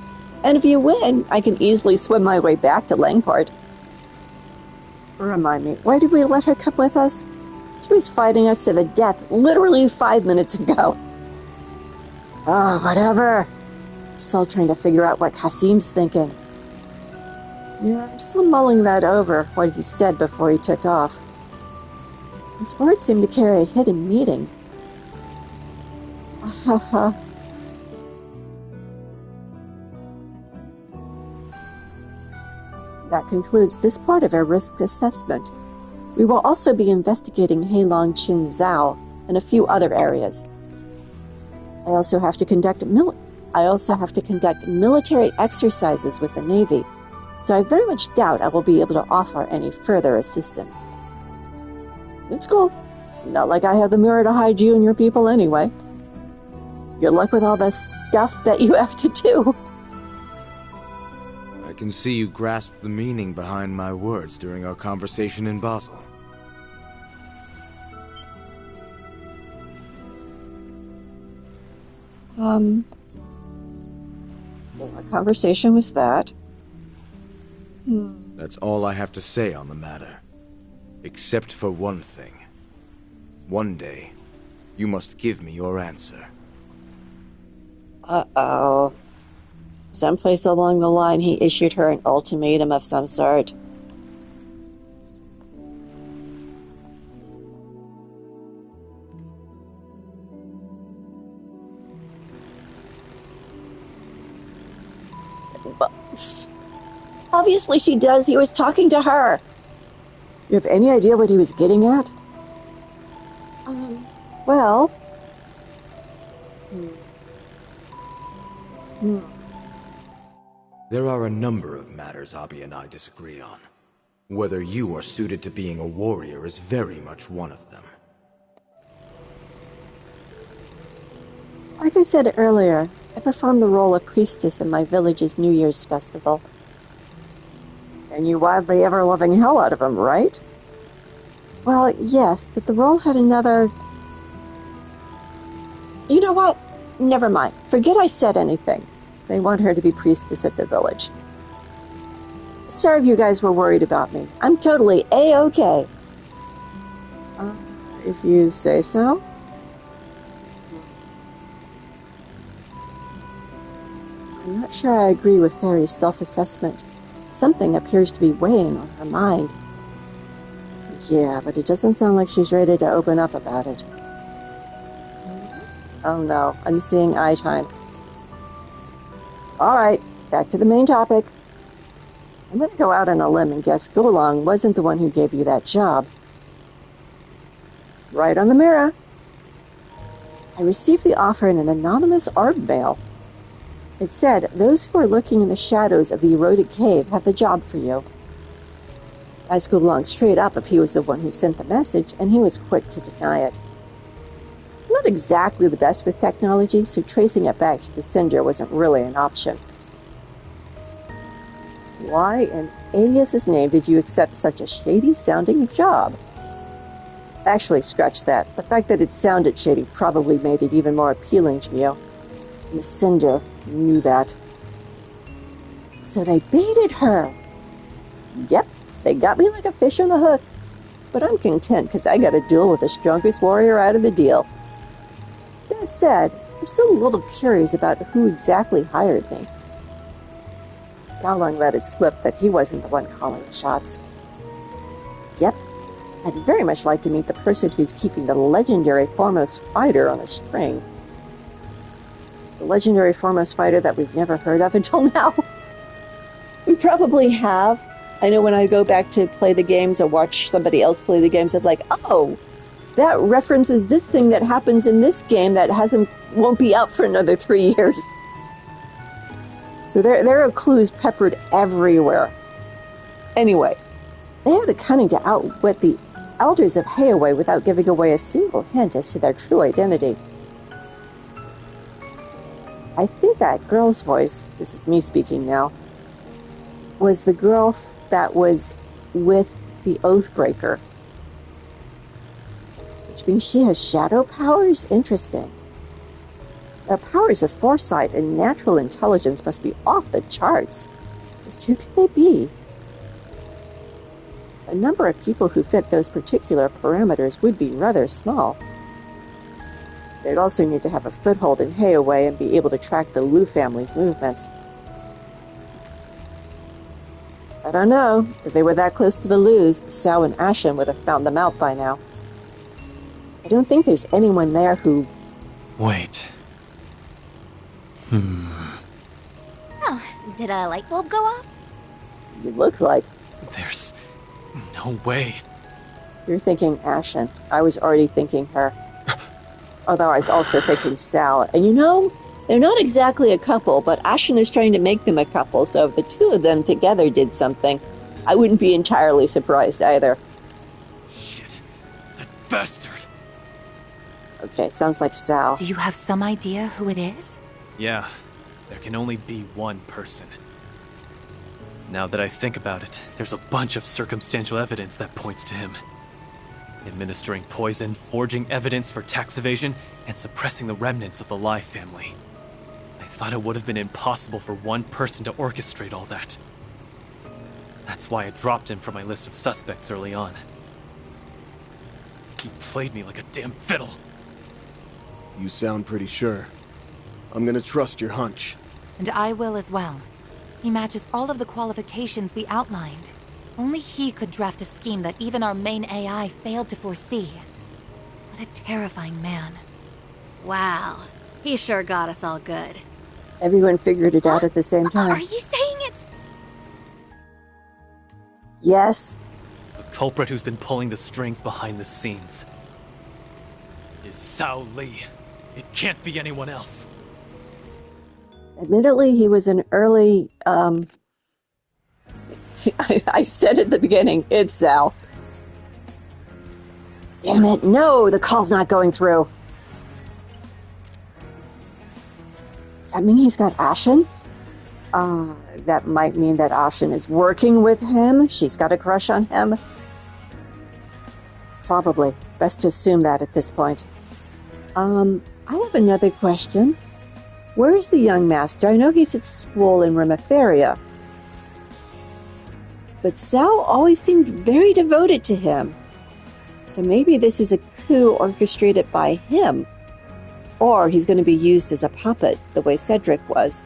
And if you win, I can easily swim my way back to Langport. Remind me, why did we let her come with us? She was fighting us to the death literally 5 minutes ago. Oh, whatever. I'm still trying to figure out what Kasim's thinking. Yeah, I'm still mulling that over, what he said before he took off. His words seem to carry a hidden meaning. That concludes this part of our risk assessment. We will also be investigating Heilong Chin Zhao and a few other areas. I also have to conduct military exercises with the Navy, so I very much doubt I will be able to offer any further assistance. It's cool. Not like I have the mirror to hide you and your people anyway. Good luck with all the stuff that you have to do. I can see you grasped the meaning behind my words during our conversation in Basel. What conversation was that? That's all I have to say on the matter. Except for one thing. One day, you must give me your answer. Uh-oh. Someplace along the line, he issued her an ultimatum of some sort. But obviously she does. He was talking to her. You have any idea what he was getting at? Well... There are a number of matters Abby and I disagree on. Whether you are suited to being a warrior is very much one of them. Like I said earlier, I performed the role of priestess in my village's New Year's festival. And you wowed the ever-loving hell out of him, right? Well, yes, but the role had another... You know what? Never mind. Forget I said anything. They want her to be priestess at the village. Sorry if you guys were worried about me. I'm totally A-okay. If you say so. I'm not sure I agree with Fairy's self-assessment. Something appears to be weighing on her mind. Yeah, but it doesn't sound like she's ready to open up about it. Oh no, unseeing eye time. Alright, back to the main topic. I'm gonna go out on a limb and guess Golong wasn't the one who gave you that job. Right on the mirror. I received the offer in an anonymous ARB mail. It said, those who are lurking in the shadows of the eroded cave have the job for you. I schooled along straight up if he was the one who sent the message, and he was quick to deny it. I'm not exactly the best with technology, so tracing it back to the Cinder wasn't really an option. Why in alias's name did you accept such a shady-sounding job? Actually, scratch that. The fact that it sounded shady probably made it even more appealing to you. And the Cinder knew that. So they baited her. Yep, they got me like a fish on a hook. But I'm content because I got a duel with the strongest warrior out of the deal. That said, I'm still a little curious about who exactly hired me. Gowlong let it slip that he wasn't the one calling the shots. Yep, I'd very much like to meet the person who's keeping the legendary foremost fighter on a string. The legendary foremost fighter that we've never heard of until now. We probably have. I know when I go back to play the games or watch somebody else play the games, I'm like, oh, that references this thing that happens in this game that won't be out for another 3 years. So there are clues peppered everywhere. Anyway, they have the cunning to outwit the elders of Hayaway without giving away a single hint as to their true identity. I think that girl's voice, this is me speaking now, was the girl that was with the Oathbreaker. Which means she has shadow powers? Interesting. Their powers of foresight and natural intelligence must be off the charts. Just who could they be? The number of people who fit those particular parameters would be rather small. They'd also need to have a foothold in Hayaway and be able to track the Liu family's movements. I don't know. If they were that close to the Lius, Sao and Ashen would have found them out by now. I don't think there's anyone there who... Wait. Oh, did a light bulb go off? It looks like. There's no way. You're thinking Ashen. I was already thinking her. Although I was also thinking Sal. And you know, they're not exactly a couple, but Ashen is trying to make them a couple, so if the two of them together did something, I wouldn't be entirely surprised either. Shit. That bastard. Okay, sounds like Sal. Do you have some idea who it is? Yeah, there can only be one person. Now that I think about it, there's a bunch of circumstantial evidence that points to him. Administering poison, forging evidence for tax evasion, and suppressing the remnants of the Lai family. I thought it would have been impossible for one person to orchestrate all that. That's why I dropped him from my list of suspects early on. He played me like a damn fiddle. You sound pretty sure. I'm gonna trust your hunch. And I will as well. He matches all of the qualifications we outlined. Only he could draft a scheme that even our main AI failed to foresee. What a terrifying man. Wow, he sure got us all good. Everyone figured it out at the same time. Are you saying it's... Yes. The culprit who's been pulling the strings behind the scenes is Sao Li. It can't be anyone else. Admittedly, he was an early, I said at the beginning, it's Sal. Damn it, no, the call's not going through. Does that mean he's got Ashen? That might mean that Ashen is working with him. She's got a crush on him. Probably. Best to assume that at this point. I have another question. Where is the young master? I know he's at school in Rimatheria. But Sao always seemed very devoted to him. So maybe this is a coup orchestrated by him. Or he's going to be used as a puppet, the way Cedric was.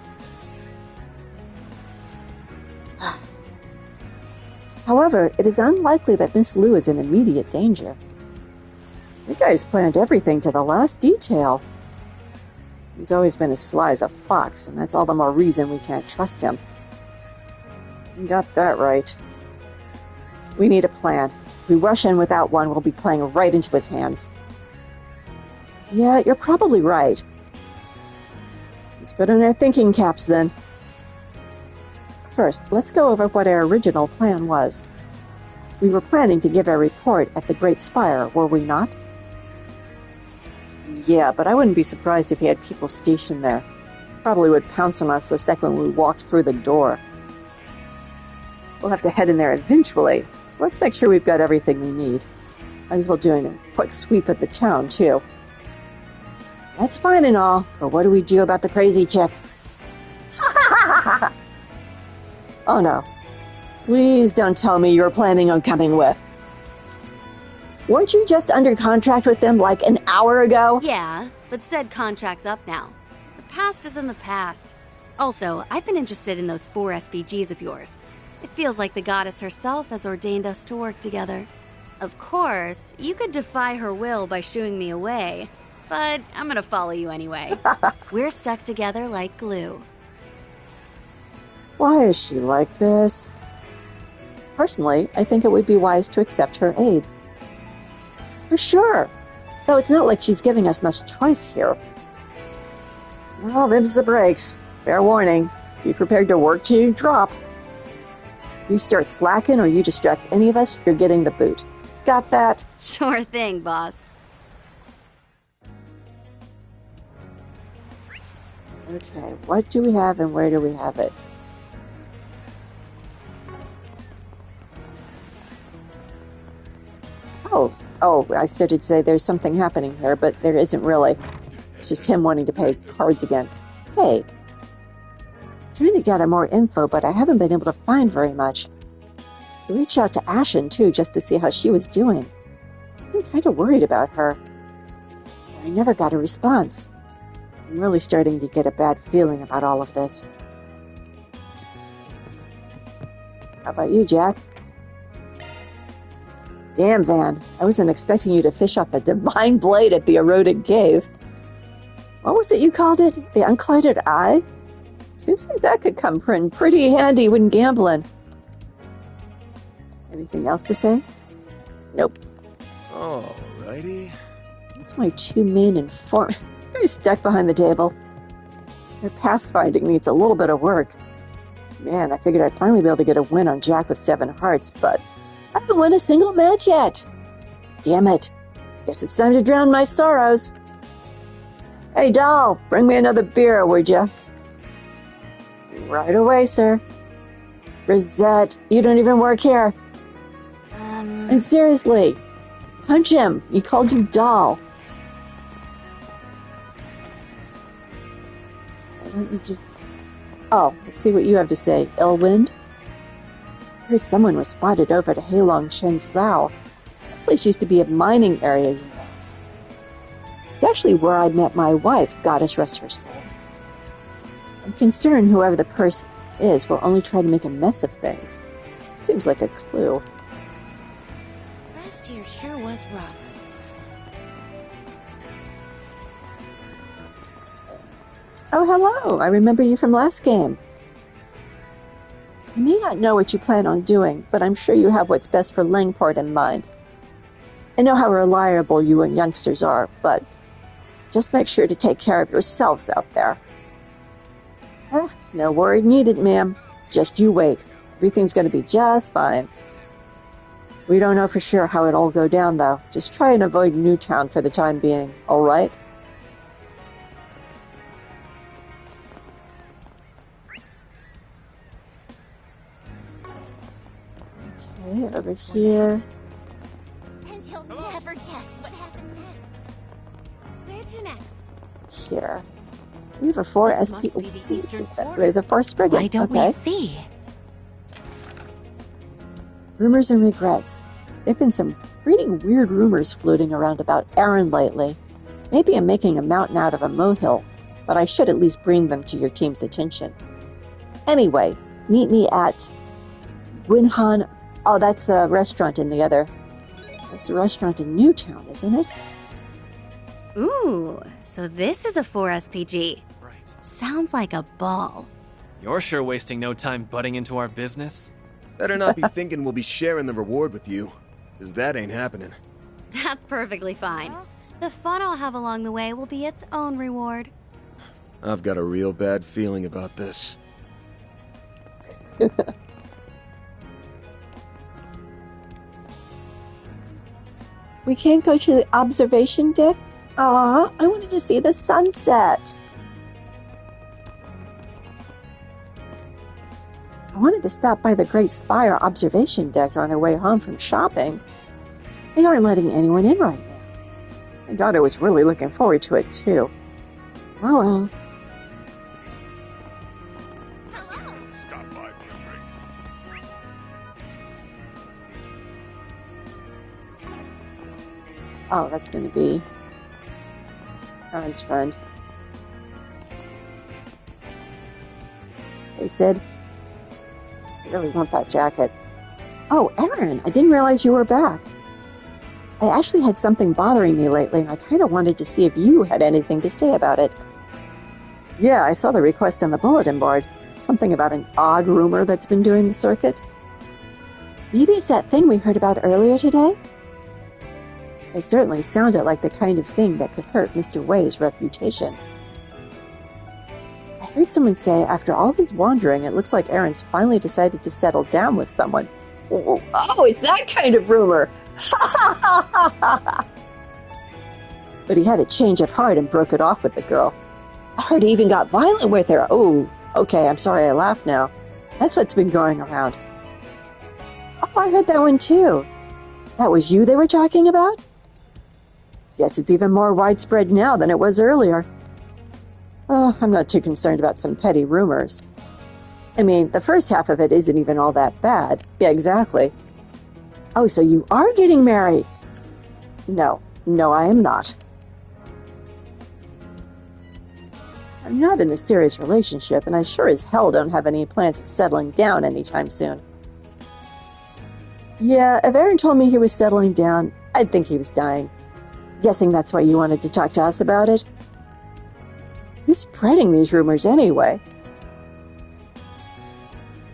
However, it is unlikely that Miss Liu is in immediate danger. You guys planned everything to the last detail. He's always been as sly as a fox, and that's all the more reason we can't trust him. You got that right. We need a plan. If we rush in without one, we'll be playing right into his hands. Yeah, you're probably right. Let's put on our thinking caps then. First, let's go over what our original plan was. We were planning to give our report at the Great Spire, were we not? Yeah, but I wouldn't be surprised if he had people stationed there. Probably would pounce on us the second we walked through the door. We'll have to head in there eventually, so let's make sure we've got everything we need. Might as well do a quick sweep of the town, too. That's fine and all, but what do we do about the crazy chick? Oh no. Please don't tell me you're planning on coming with. Weren't you just under contract with them like an hour ago? Yeah, but said contract's up now. The past is in the past. Also, I've been interested in those 4 SPGs of yours. It feels like the goddess herself has ordained us to work together. Of course, you could defy her will by shooing me away, but I'm gonna follow you anyway. We're stuck together like glue. Why is she like this? Personally, I think it would be wise to accept her aid. For sure. Though it's not like she's giving us much choice here. Well, them's the breaks. Fair warning. Be prepared to work till you drop. You start slacking or you distract any of us, you're getting the boot. Got that? Sure thing, boss. Okay, what do we have and where do we have it? Oh, I started to say there's something happening here, but there isn't really. It's just him wanting to pay cards again. Hey, I'm trying to gather more info, but I haven't been able to find very much. I reached out to Ashen, too, just to see how she was doing. I'm kind of worried about her. I never got a response. I'm really starting to get a bad feeling about all of this. How about you, Jack? Damn, Van. I wasn't expecting you to fish off a divine blade at the eroded cave. What was it you called it? The unclouded eye? Seems like that could come in pretty handy when gambling. Anything else to say? Nope. Alrighty. What's my 2 main inform? They're stuck behind the table. Their pathfinding needs a little bit of work. Man, I figured I'd finally be able to get a win on Jack with 7 hearts, but I haven't won a single match yet. Damn it. Guess it's time to drown my sorrows. Hey, doll, bring me another beer, would ya? Right away, sir. Rosette, you don't even work here. And seriously, punch him. He called you doll. Why don't you just... Oh, let's see what you have to say, Elwind. I heard someone was spotted over to Heilong Shen Slough. That place used to be a mining area, you know. It's actually where I met my wife, goddess rest her soul. I'm concerned whoever the person is will only try to make a mess of things. Seems like a clue. Last year sure was rough. Oh, hello. I remember you from last game. I may not know what you plan on doing, but I'm sure you have what's best for Langport in mind. I know how reliable you and youngsters are, but just make sure to take care of yourselves out there. No worry needed, ma'am. Just you wait. Everything's going to be just fine. We don't know for sure how it'll all go down, though. Just try and avoid Newtown for the time being, all right? Okay, over here. And you'll never guess what happened next. Where's your next? Here. We have a 4 This SP. must be the Eastern Quarter. There's a 4 Spriggan. Why don't okay. we see? Rumors and regrets. There've been some pretty weird rumors floating around about Aaron lately. Maybe I'm making a mountain out of a molehill, but I should at least bring them to your team's attention. Anyway, meet me at Winhan. Oh, that's the restaurant in the other. That's the restaurant in Newtown, isn't it? Ooh, so this is a 4 SPG. Right. Sounds like a ball. You're sure wasting no time butting into our business? Better not be thinking we'll be sharing the reward with you, because that ain't happening. That's perfectly fine. The fun I'll have along the way will be its own reward. I've got a real bad feeling about this. We can't go to the observation deck? Aw, I wanted to see the sunset. I wanted to stop by the Great Spire observation deck on our way home from shopping. They aren't letting anyone in right now. My daughter was really looking forward to it, too. Oh well. Hello. Stop by for a drink. Oh, that's going to be Aaron's friend. Hey, Sid. I really want that jacket. Oh, Aaron, I didn't realize you were back. I actually had something bothering me lately, and I kind of wanted to see if you had anything to say about it. Yeah, I saw the request on the bulletin board. Something about an odd rumor that's been doing the circuit. Maybe it's that thing we heard about earlier today? It certainly sounded like the kind of thing that could hurt Mr. Wei's reputation. I heard someone say after all his wandering, it looks like Aaron's finally decided to settle down with someone. Oh, it's that kind of rumor! But he had a change of heart and broke it off with the girl. I heard he even got violent with her. Oh, okay, I'm sorry I laughed now. That's what's been going around. Oh, I heard that one too. That was you they were talking about? Guess it's even more widespread now than it was earlier. Oh, I'm not too concerned about some petty rumors. I mean, the first half of it isn't even all that bad. Yeah, exactly. Oh, so you are getting married? No, I am not. I'm not in a serious relationship, and I sure as hell don't have any plans of settling down anytime soon. Yeah, if Aaron told me he was settling down, I'd think he was dying. Guessing that's why you wanted to talk to us about it? Who's spreading these rumors anyway?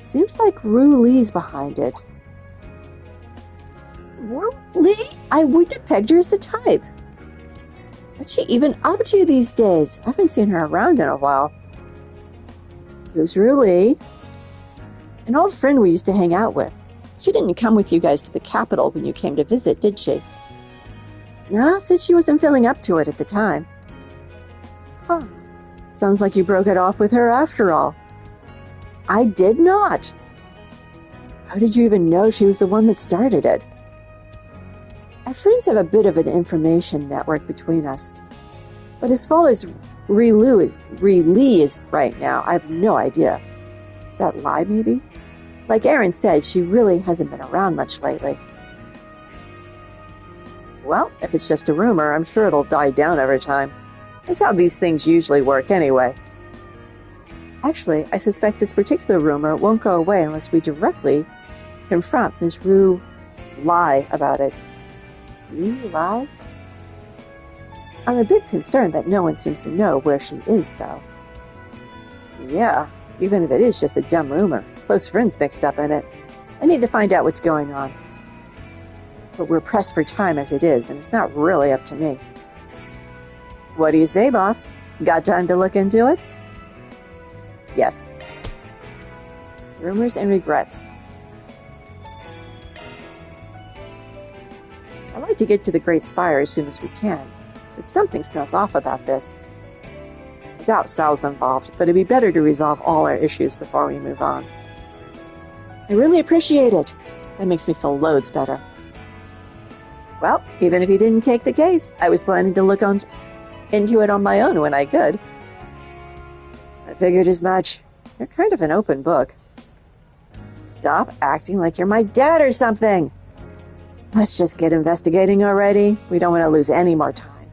Seems like Rue Lee's behind it. Rue Lee? I wouldn't have pegged her as the type. What's she even up to these days? I haven't seen her around in a while. Who's Rue Lee? An old friend we used to hang out with. She didn't come with you guys to the capital when you came to visit, did she? No, said she wasn't feeling up to it at the time. Huh. Sounds like you broke it off with her after all. I did not. How did you even know she was the one that started it? Our friends have a bit of an information network between us. But as far as Ree Lee is right now, I have no idea. Is that a lie, maybe? Like Aaron said, she really hasn't been around much lately. Well, if it's just a rumor, I'm sure it'll die down over time. That's how these things usually work anyway. Actually, I suspect this particular rumor won't go away unless we directly confront Ms. Rue Lie about it. Rue Lie? I'm a bit concerned that no one seems to know where she is, though. Yeah, even if it is just a dumb rumor, close friends mixed up in it. I need to find out what's going on. But we're pressed for time as it is, and it's not really up to me. What do you say, boss? Got time to look into it? Yes. Rumors and regrets. I'd like to get to the Great Spire as soon as we can, but something smells off about this. I doubt Sal's involved, but it'd be better to resolve all our issues before we move on. I really appreciate it. That makes me feel loads better. Well, even if he didn't take the case, I was planning to look into it on my own when I could. I figured as much. You're kind of an open book. Stop acting like you're my dad or something! Let's just get investigating already. We don't want to lose any more time.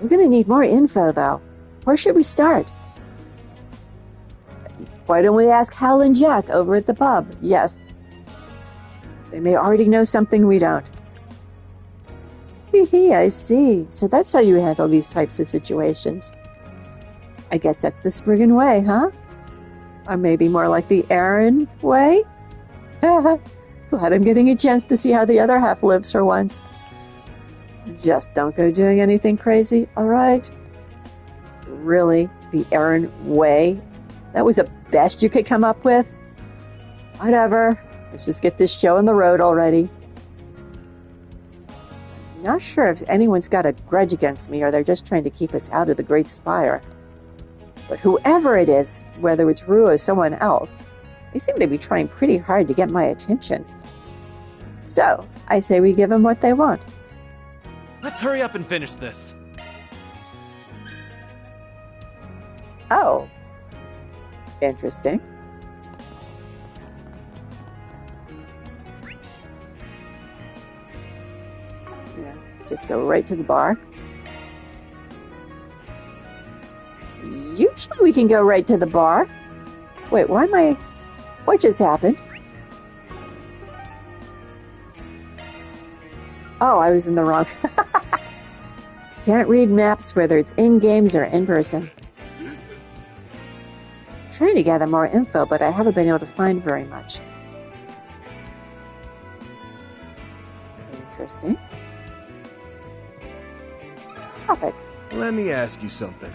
We're going to need more info, though. Where should we start? Why don't we ask Hal and Jack over at the pub? Yes. They may already know something we don't. Hee, I see. So that's how you handle these types of situations. I guess that's the Spriggan way, huh? Or maybe more like the Aaron way? Glad I'm getting a chance to see how the other half lives for once. Just don't go doing anything crazy, alright? Really? The Aaron way? That was the best you could come up with? Whatever. Let's just get this show on the road already. I'm not sure if anyone's got a grudge against me or they're just trying to keep us out of the Great Spire. But whoever it is, whether it's Rue or someone else, they seem to be trying pretty hard to get my attention. So, I say we give them what they want. Let's hurry up and finish this. Oh. Interesting. Yeah, just go right to the bar. Usually we can go right to the bar. Wait, why am I... What just happened? Oh, I was in the wrong... Can't read maps whether it's in games or in person. I'm trying to gather more info, but I haven't been able to find very much. Interesting. Topic. Let me ask you something.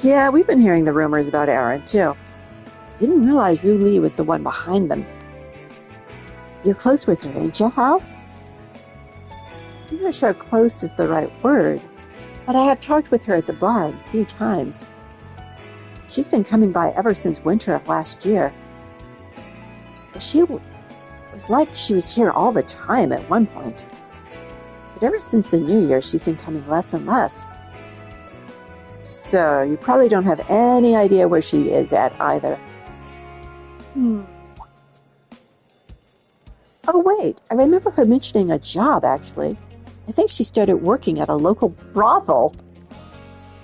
Yeah, we've been hearing the rumors about Aaron, too. Didn't realize Yu Li was the one behind them. You're close with her, ain't you, Hao? I'm not sure close is the right word, but I have talked with her at the bar a few times. She's been coming by ever since winter of last year. She was like she was here all the time at one point. But ever since the new year, she's been coming less and less. So, you probably don't have any idea where she is at either. Oh, wait. I remember her mentioning a job, actually. I think she started working at a local brothel.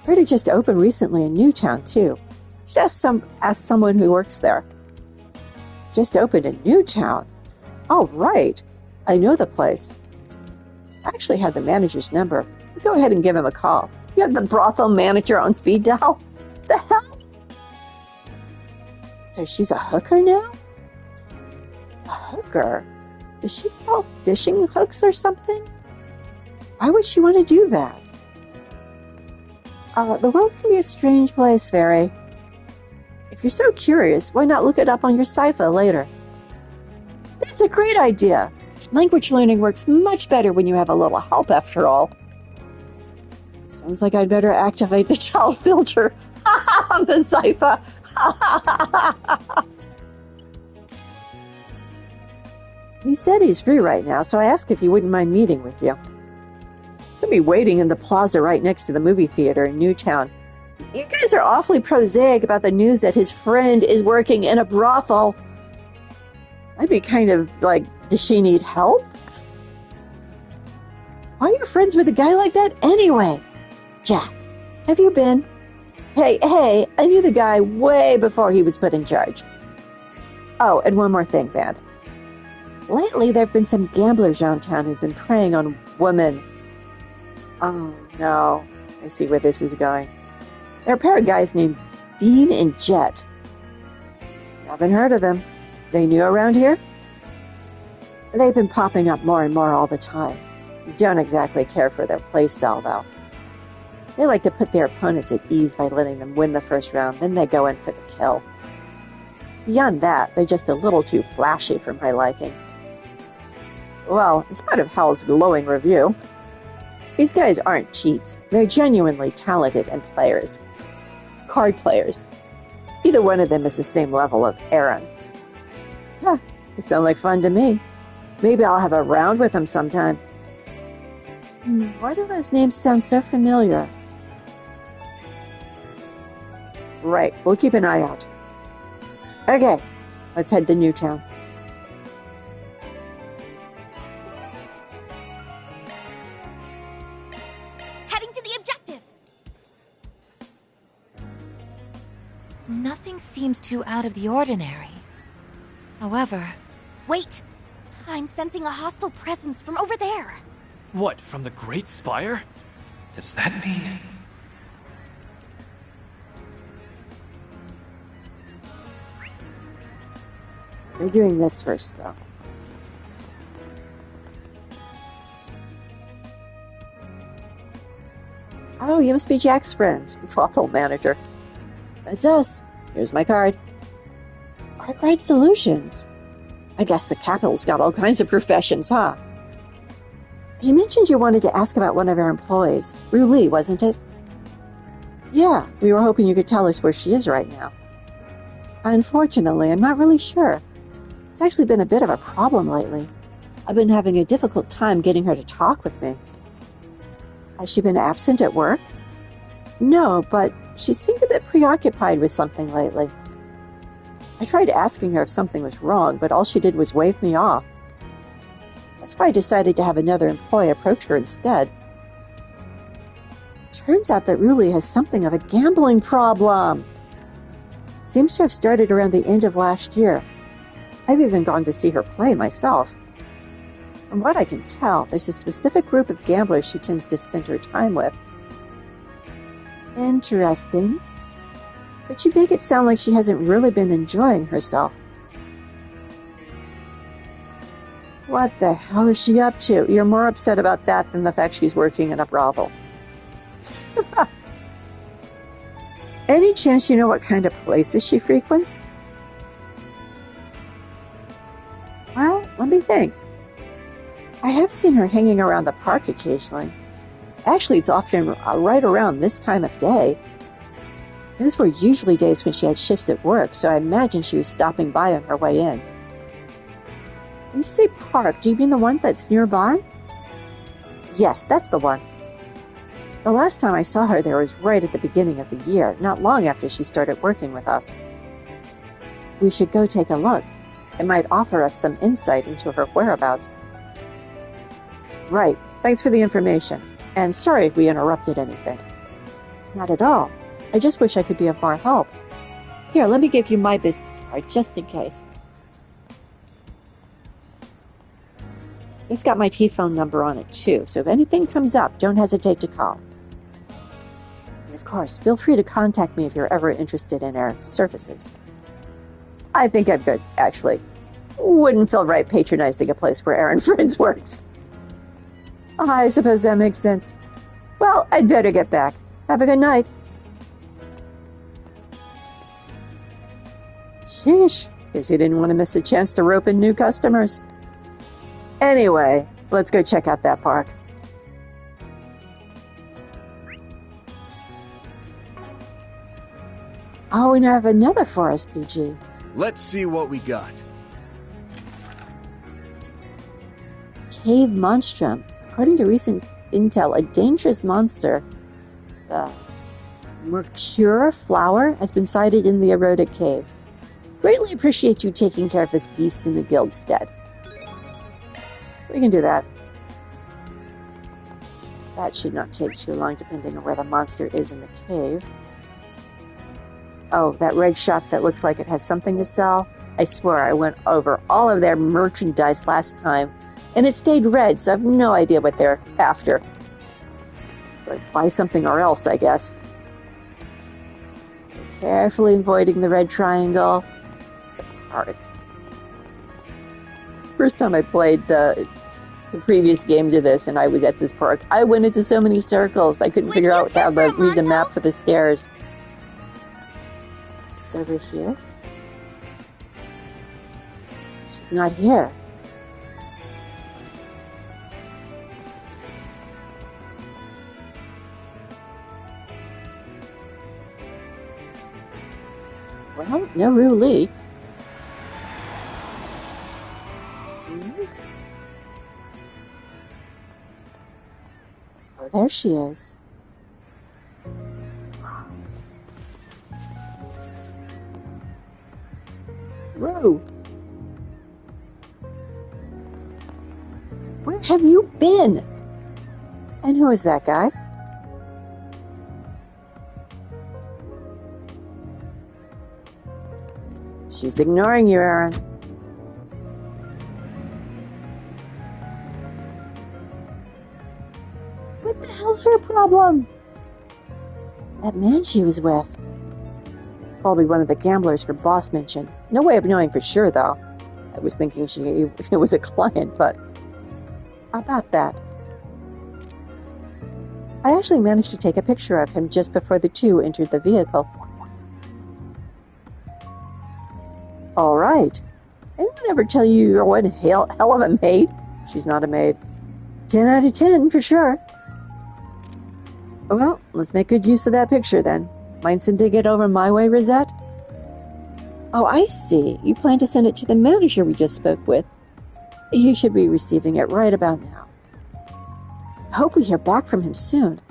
Heard it just opened recently in Newtown, too. Just ask someone who works there. Just opened in Newtown. Oh, right. I know the place. I actually have the manager's number. Go ahead and give him a call. You have the brothel manager on speed dial? The hell? So she's a hooker now? A hooker? Does she sell fishing hooks or something? Why would she want to do that? The world can be a strange place, Fairy. If you're so curious, why not look it up on your sci-fi later? That's a great idea. Language learning works much better when you have a little help, after all. Sounds like I'd better activate the child filter on the sci-fi. He said he's free right now, so I asked if he wouldn't mind meeting with you. He'll be waiting in the plaza right next to the movie theater in Newtown. You guys are awfully prosaic about the news that his friend is working in a brothel. I'd be kind of like, does she need help? Why are you friends with a guy like that anyway? Jack, have you been? Hey, I knew the guy way before he was put in charge. Oh, and one more thing, Band. Lately, there have been some gamblers around town who've been preying on women. Oh, no. I see where this is going. There are a pair of guys named Dean and Jet. Haven't heard of them. They new around here? They've been popping up more and more all the time. Don't exactly care for their playstyle, though. They like to put their opponents at ease by letting them win the first round, then they go in for the kill. Beyond that, they're just a little too flashy for my liking. Well, in spite of Hal's glowing review, these guys aren't cheats. They're genuinely talented and players. Card players. Either one of them is the same level of Aaron. Huh, they sound like fun to me. Maybe I'll have a round with them sometime. Why do those names sound so familiar? Right, we'll keep an eye out. Okay, let's head to Newtown. Heading to the objective! Nothing seems too out of the ordinary. However... Wait! I'm sensing a hostile presence from over there. What, from the Great Spire? Does that mean... We're doing this first, though. Oh, you must be Jack's friends. Brothel manager. That's us. Here's my card. Arkwright Solutions. I guess the capital's got all kinds of professions, huh? You mentioned you wanted to ask about one of our employees. Rue Lee, wasn't it? Yeah, we were hoping you could tell us where she is right now. Unfortunately, I'm not really sure. It's actually been a bit of a problem lately. I've been having a difficult time getting her to talk with me. Has she been absent at work? No, but she seemed a bit preoccupied with something lately. I tried asking her if something was wrong, but all she did was wave me off. That's why I decided to have another employee approach her instead. Turns out that Ruli has something of a gambling problem. Seems to have started around the end of last year. I've even gone to see her play myself. From what I can tell, there's a specific group of gamblers she tends to spend her time with. Interesting. But you make it sound like she hasn't really been enjoying herself. What the hell is she up to? You're more upset about that than the fact she's working in a brothel. Any chance you know what kind of places she frequents? Well, let me think. I have seen her hanging around the park occasionally. Actually, it's often right around this time of day. Those were usually days when she had shifts at work, so I imagine she was stopping by on her way in. When you say park, do you mean the one that's nearby? Yes, that's the one. The last time I saw her there was right at the beginning of the year, not long after she started working with us. We should go take a look. It might offer us some insight into her whereabouts. Right. Thanks for the information. And sorry if we interrupted anything. Not at all. I just wish I could be of more help. Here, let me give you my business card, just in case. It's got my T-phone number on it, too, so if anything comes up, don't hesitate to call. And of course, feel free to contact me if you're ever interested in our services. I think I'm good, actually. Wouldn't feel right patronizing a place where Aaron Friends works. I suppose that makes sense. Well, I'd better get back. Have a good night. Sheesh. Guess he didn't want to miss a chance to rope in new customers. Anyway, let's go check out that park. Oh, and I have another for us, PG. Let's see what we got. Cave Monstrum. According to recent intel, a dangerous monster, the Mercure flower, has been sighted in the eroded cave. Greatly appreciate you taking care of this beast in the guild's stead. We can do that. That should not take too long, depending on where the monster is in the cave. Oh, that red shop that looks like it has something to sell. I swear I went over all of their merchandise last time, and it stayed red, so I have no idea what they're after. But buy something or else, I guess. Carefully avoiding the red triangle. Alright. First time I played the previous game to this, and I was at this park, I went into so many circles, I couldn't figure out how to read the map for the stairs. It's over here. She's not here. Well, no Rue Lee. Oh, there she is. Rue! Where have you been? And who is that guy? She's ignoring you, Aaron. What the hell's her problem? That man she was with. Probably one of the gamblers her boss mentioned. No way of knowing for sure, though. I was thinking it was a client, but... About that. I actually managed to take a picture of him just before the two entered the vehicle. All right. Anyone ever tell you you're one hell of a maid? She's not a maid. 10 out of 10 for sure. Well, let's make good use of that picture then. Mind sending it over my way, Rosette? Oh, I see. You plan to send it to the manager we just spoke with. You should be receiving it right about now. I hope we hear back from him soon.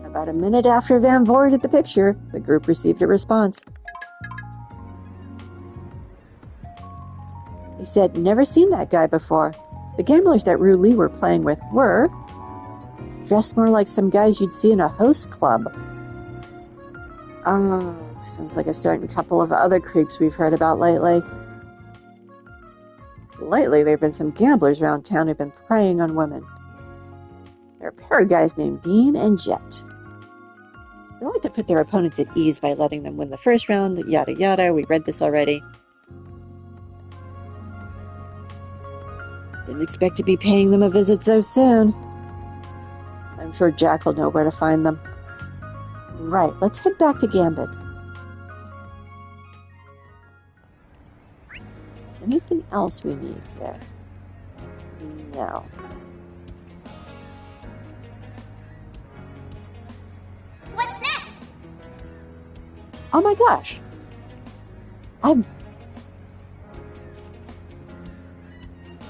About a minute after Van forwarded the picture, the group received a response. He said, never seen that guy before. The gamblers that Rue Lee were playing with were dressed more like some guys you'd see in a host club. Sounds like a certain couple of other creeps we've heard about lately. Lately, there have been some gamblers around town who've been preying on women. There are a pair of guys named Dean and Jet. They like to put their opponents at ease by letting them win the first round, yada yada, we read this already. Didn't expect to be paying them a visit so soon. I'm sure Jack will know where to find them. Right, let's head back to Gambit. Anything else we need here? No. What's next? Oh my gosh.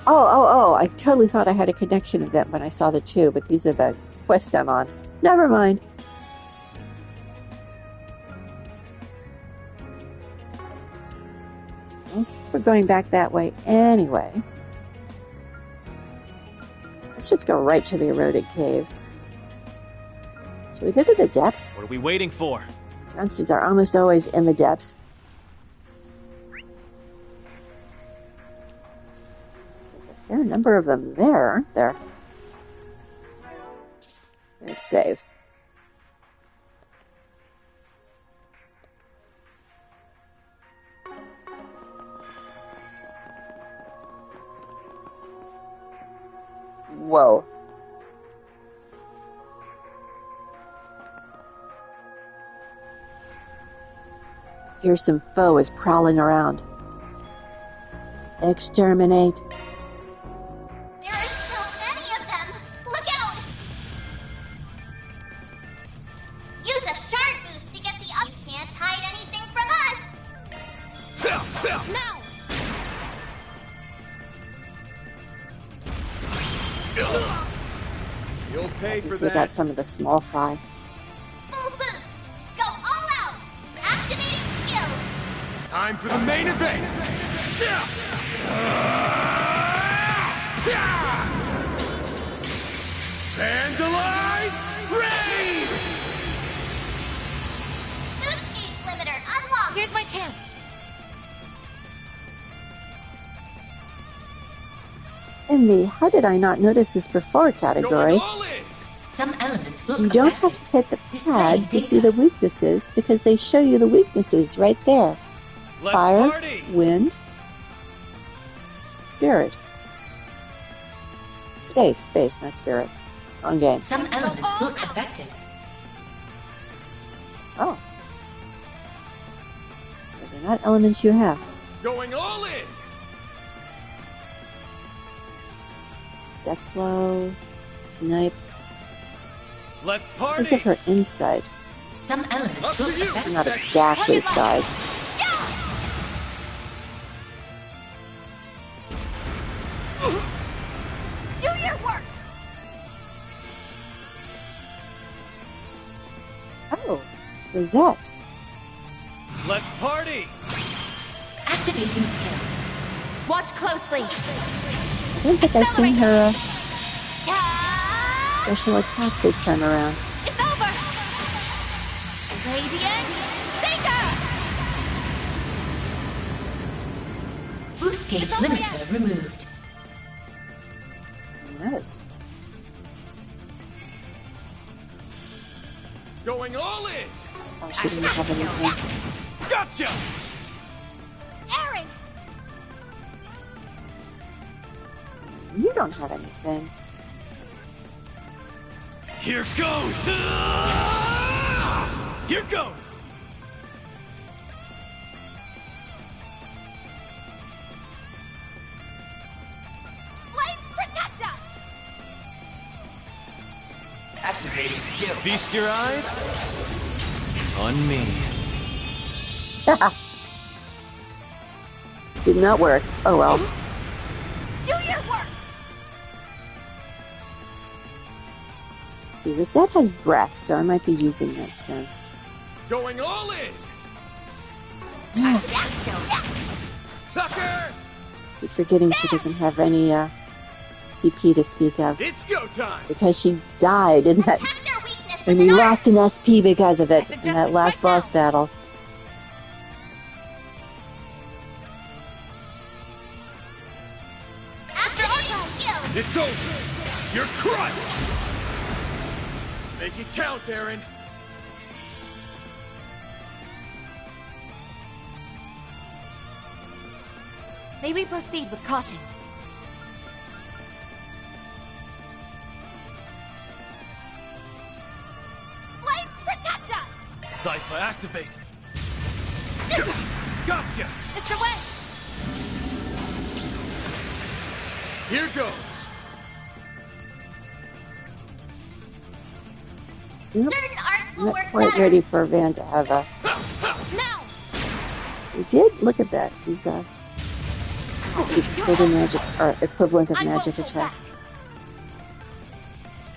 Oh, I totally thought I had a connection of them when I saw the two, but these are the quest I'm on. Never mind. Well, since we're going back that way anyway, let's just go right to the eroded cave. Should we go to the depths? What are we waiting for? Monsters are almost always in the depths. There are a number of them there, aren't there? Let's save. Whoa. A fearsome foe is prowling around. Exterminate. There are so many of them! Look out! Use a shard boost to get the up. You can't hide anything from us! Now! You'll pay for Take out that. some of the small fry. Full boost! Go all out! Activating skills! Time for the main event. Vandalize Raid! Boost gauge limiter unlocked! Here's my chance. In the how did I not notice this before Going category, all in. Some elements look you don't have to hit the pad to see the weaknesses because they show you the weaknesses right there. Let's Fire, party! wind, spirit. Space, not spirit. Wrong game. Some elements look effective. Oh. Those are not elements you have. Going all in. Death blow, snipe. Let's Think party! of her inside, Some Up elements to look you. effective. not exactly side. Do your worst! Oh, Rosette. Let's party! Activating skill. Watch closely. I don't think I've seen her special attack this time around. It's over. Radiant Stinger. Boost gauge limiter removed. Nice. Going all in. Oh, she didn't have anything. Gotcha. Aaron! You don't have anything. Here goes! Here goes! Flames protect us! Activating skill. Feast your eyes on me. Did not work. Oh well. Do your worst! See, Rosette has breath, so I might be using this soon. Going all in! Sucker! Keep forgetting she doesn't have any CP to speak of. It's go time! Because she died in that, Attack their weakness and with we an lost an SP because of it I in suggest that we last strike boss now. battle. After Archive skill! It's over! You're crushed! Make it count, Aaron! May we proceed with caution? Flames protect us! Cypher, activate! Gotcha! It's away! Here goes! Nope, Certain arts will not work quite better! ready for Van to have a... Now! We did? Look at that. He's he can still do magic, or equivalent of I won't magic hold attacks. back.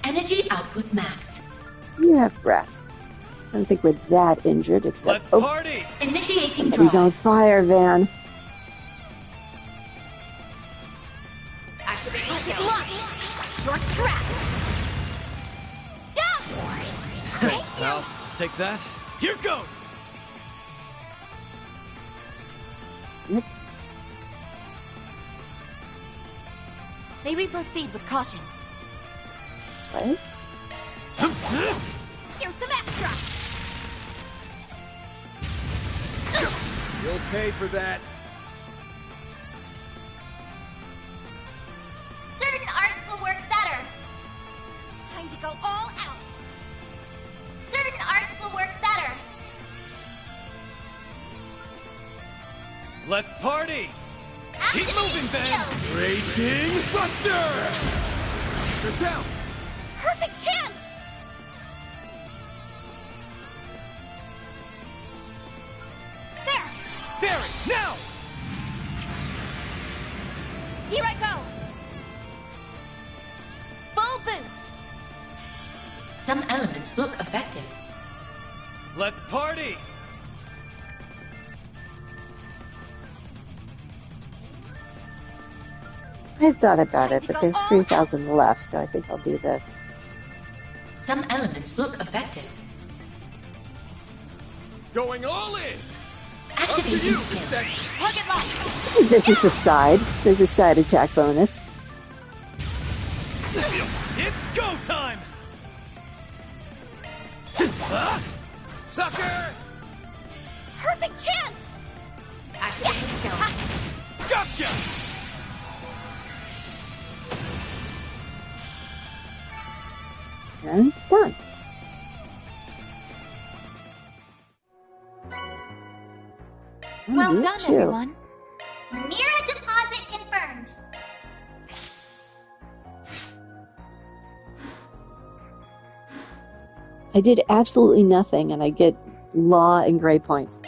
Energy output max. You have breath. I don't think we're that injured, except... Let's Oh, party! Initiating he's on drive. fire, Van. Activating skill. Look! You're trapped! Down! Thanks, pal. Take that. Here goes! Yep. May we proceed with caution? This way. Here's some extra! You'll pay for that! Certain arts will work better! Time to go all out! Certain arts will work better! Let's party! Keep Activate moving, Van! skill. Raging Buster! They're down! Perfect chance! There! Barry, now! Here I go! Full boost! Some elements look effective. Let's party! I thought about it, but there's 3,000 left, so I think I'll do this. Some elements look effective. Going all in! Up to Activating you, skill. section! Target locked! This is a side. There's a side attack bonus. It's go time! Sucker! Perfect chance! Activating skill. Gotcha! And done. Well You done, too. everyone. Mira deposit confirmed! I did absolutely nothing, and I get law and gray points.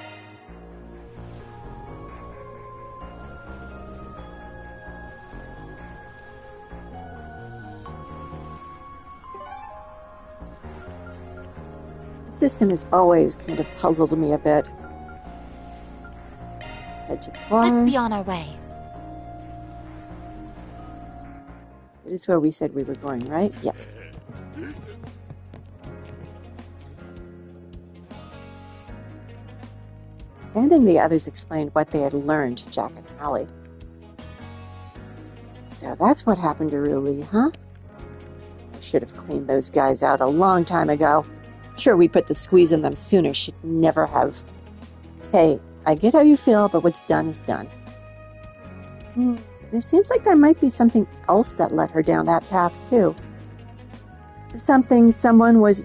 The system has always kind of puzzled me a bit. Said to Let's farm. be on our way. It is where we said we were going, right? Yes. And then the others explained what they had learned to Jack and Hallie. So that's what happened to Ruli, huh? I should have cleaned those guys out a long time ago. Sure, we put the squeeze on them sooner. Should never have. Hey, I get how you feel, but what's done is done. It seems like there might be something else that led her down that path, too. Something someone was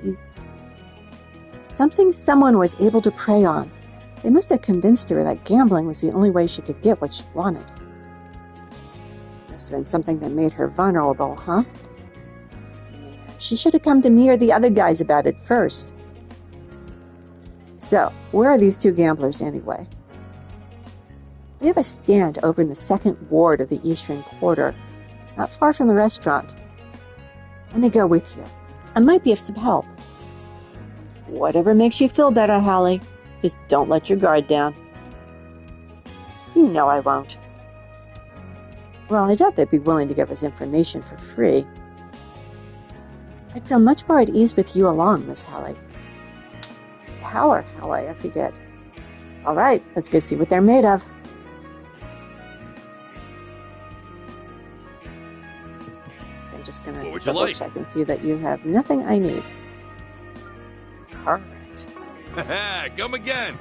able to prey on. They must have convinced her that gambling was the only way she could get what she wanted. Must have been something that made her vulnerable, huh? She should have come to me or the other guys about it first. So, where are these two gamblers anyway? We have a stand over in the second ward of the Eastern Quarter, not far from the restaurant. Let me go with you. I might be of some help. Whatever makes you feel better, Hallie. Just don't let your guard down. You know I won't. Well, I doubt they'd be willing to give us information for free. I'd feel much more at ease with you along, Miss Hallie. Is it Hal or Hallie? I forget. All right, let's go see what they're made of. I'm just going to double check and see that you have nothing I need. Perfect. Come again.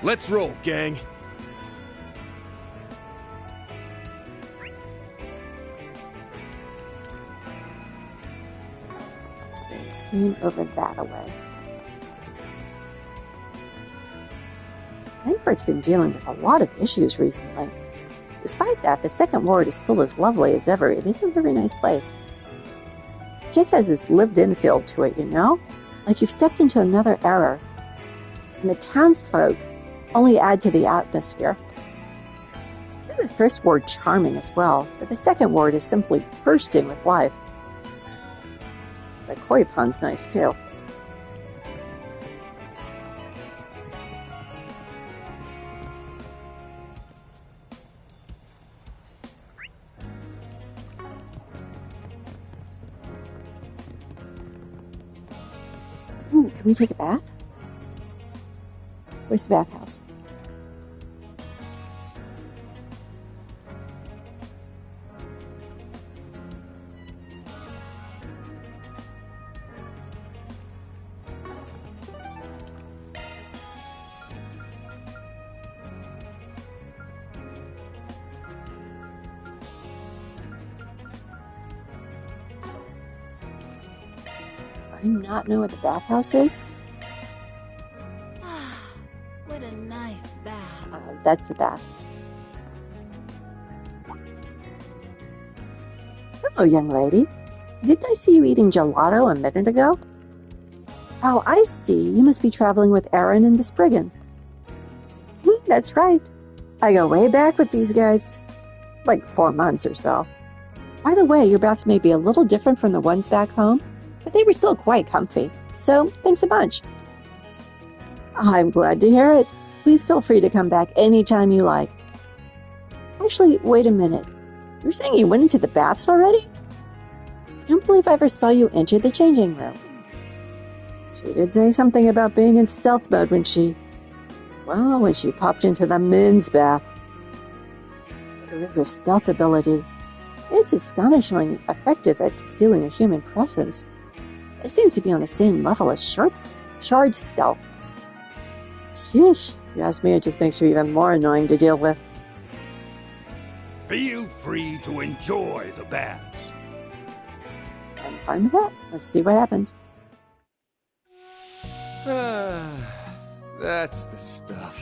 Let's roll, gang. Screen over that away. Frankfurt's been dealing with a lot of issues recently. Despite that, the second ward is still as lovely as ever. It is a very nice place. It just has this lived-in feel to it, you know? Like you've stepped into another era. And the townsfolk only add to the atmosphere. I find the first ward charming as well, but the second ward is simply bursting with life. The koi pond's nice too. Ooh, can we take a bath? Where's the bathhouse? Do I not know what the bathhouse is? What a nice bath. That's the bath. Hello, young lady. Didn't I see you eating gelato a minute ago? Oh, I see. You must be traveling with Aaron and the Spriggan. That's right. I go way back with these guys. Like 4 months or so. By the way, your baths may be a little different from the ones back home, but they were still quite comfy. So, thanks a bunch. I'm glad to hear it. Please feel free to come back anytime you like. Actually, wait a minute. You're saying you went into the baths already? I don't believe I ever saw you enter the changing room. She did say something about being in stealth mode when she popped into the men's bath. Her stealth ability. It's astonishingly effective at concealing a human presence. It seems to be on the same level as Shard's stealth. Sheesh, if you ask me, it just makes her even more annoying to deal with. Feel free to enjoy the baths. I'm fine with that. Let's see what happens. That's the stuff.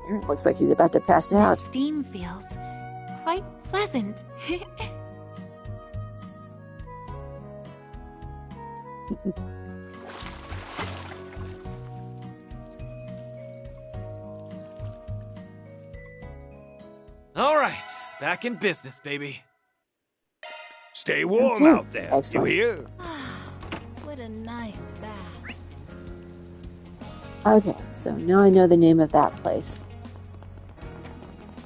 Aaron looks like he's about to pass out. The steam feels quite pleasant. All right, back in business, baby. Stay warm Okay. out there, Excellent. you hear? What a nice bath. Okay, so now I know the name of that place.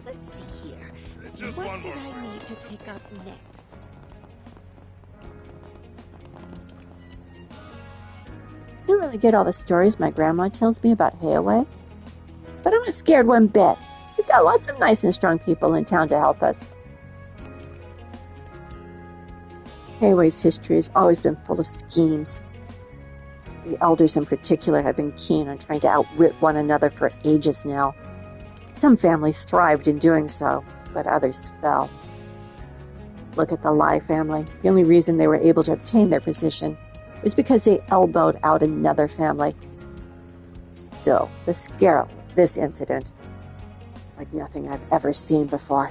Let's see here. Just What one did more. I need to pick up next? I don't really get all the stories my grandma tells me about Hayaway, but I'm not scared one bit. We've got lots of nice and strong people in town to help us. Hayaway's history has always been full of schemes. The elders in particular have been keen on trying to outwit one another for ages now. Some families thrived in doing so, but others fell. Just look at the Lai family. The only reason they were able to obtain their position was because they elbowed out another family. Still, the scare of this incident is like nothing I've ever seen before.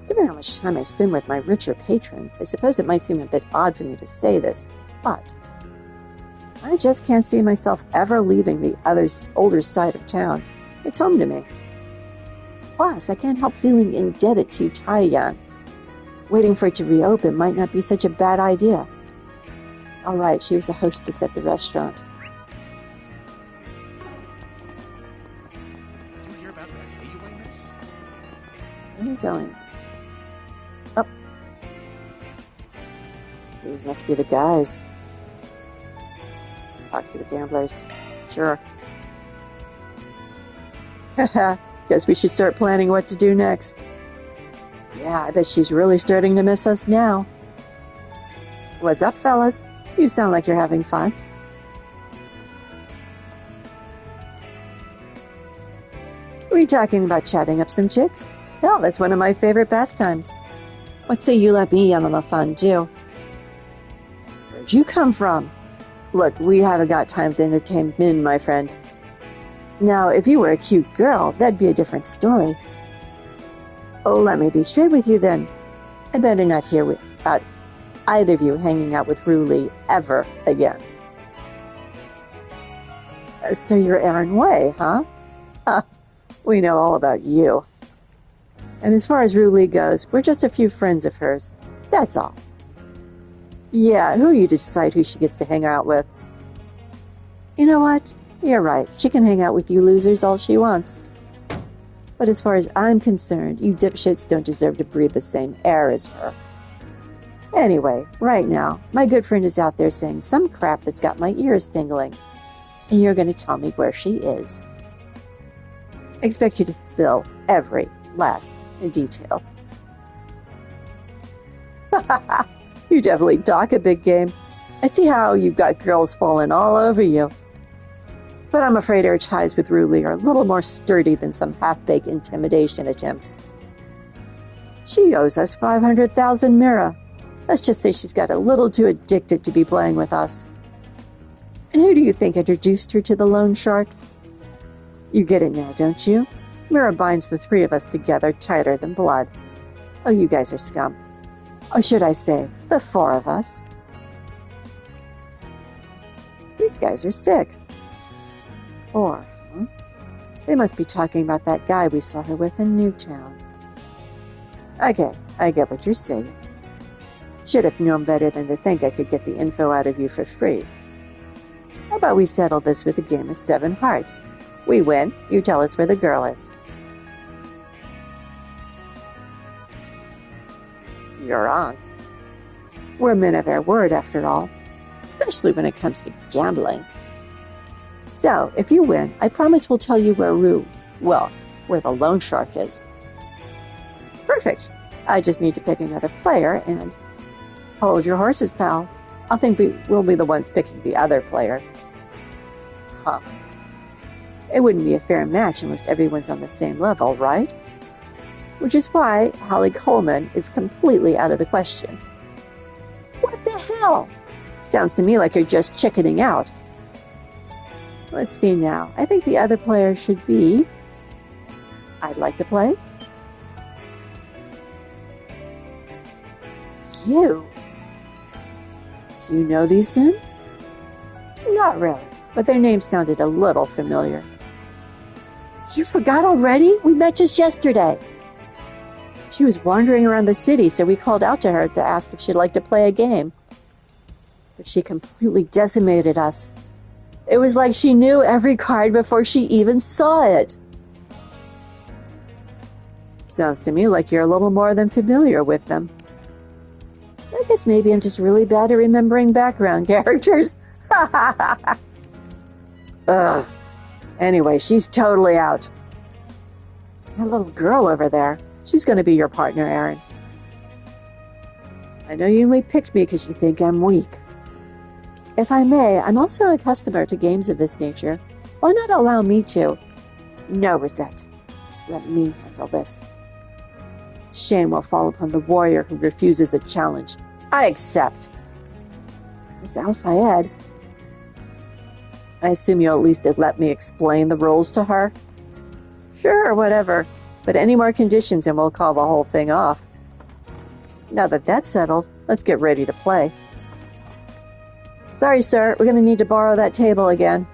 Given how much time I spend with my richer patrons, I suppose it might seem a bit odd for me to say this, but I just can't see myself ever leaving the older side of town. It's home to me. Plus, I can't help feeling indebted to Taiyan. Waiting for it to reopen might not be such a bad idea. All right, she was a hostess at the restaurant. Did you hear about that AUA mess? Where are you going? Oh. These must be the guys. Talk to the gamblers. Sure. Haha. Guess we should start planning what to do next. Yeah, I bet she's really starting to miss us now. What's up, fellas? You sound like you're having fun. Were you talking about chatting up some chicks? Hell, that's one of my favorite pastimes. What say you let me in on the fun, too? Where'd you come from? Look, we haven't got time to entertain Min, my friend. Now, if you were a cute girl, that'd be a different story. Oh, let me be straight with you then. I better not hear about either of you hanging out with Ru Li ever again. So you're Aaron Wei, huh? Huh. We know all about you. And as far as Ru Li goes, we're just a few friends of hers. That's all. Yeah, who are you to decide who she gets to hang out with? You know what? You're right. She can hang out with you losers all she wants. But as far as I'm concerned, you dipshits don't deserve to breathe the same air as her. Anyway, right now, my good friend is out there saying some crap that's got my ears tingling. And you're going to tell me where she is. I expect you to spill every last detail. You definitely talk a big game. I see how you've got girls falling all over you. But I'm afraid our ties with Ru Li are a little more sturdy than some half-baked intimidation attempt. She owes us 500,000 mira. Let's just say she's got a little too addicted to be playing with us. And who do you think introduced her to the loan shark? You get it now, don't you? Mira binds the three of us together tighter than blood. Oh, you guys are scum. Or should I say, the four of us. These guys are sick. Or, huh? They must be talking about that guy we saw her with in Newtown. Okay, I get what you're saying. Should have known better than to think I could get the info out of you for free. How about we settle this with a game of 7 hearts? We win, you tell us where the girl is. You're on. We're men of our word, after all, especially when it comes to gambling. So, if you win, I promise we'll tell you where where the loan shark is. Perfect. I just need to pick another player and hold your horses, pal. I think we'll be the ones picking the other player. Huh. It wouldn't be a fair match unless everyone's on the same level, right? Which is why Holly Coleman is completely out of the question. What the hell? Sounds to me like you're just chickening out. Let's see now. I think the other player should be... I'd like to play. You. Do you know these men? Not really, but their names sounded a little familiar. You forgot already? We met just yesterday. She was wandering around the city, so we called out to her to ask if she'd like to play a game. But she completely decimated us. It was like she knew every card before she even saw it. Sounds to me like you're a little more than familiar with them. I guess maybe I'm just really bad at remembering background characters. Ugh. Anyway, she's totally out. That little girl over there, she's going to be your partner, Aaron. I know you only picked me because you think I'm weak. If I may, I'm also a customer to games of this nature. Why not allow me to? No, Rosette. Let me handle this. Shame will fall upon the warrior who refuses a challenge. I accept. Miss Al-Fayed, I assume you'll at least let me explain the rules to her? Sure, whatever. But any more conditions and we'll call the whole thing off. Now that that's settled, let's get ready to play. Sorry, sir, we're going to need to borrow that table again.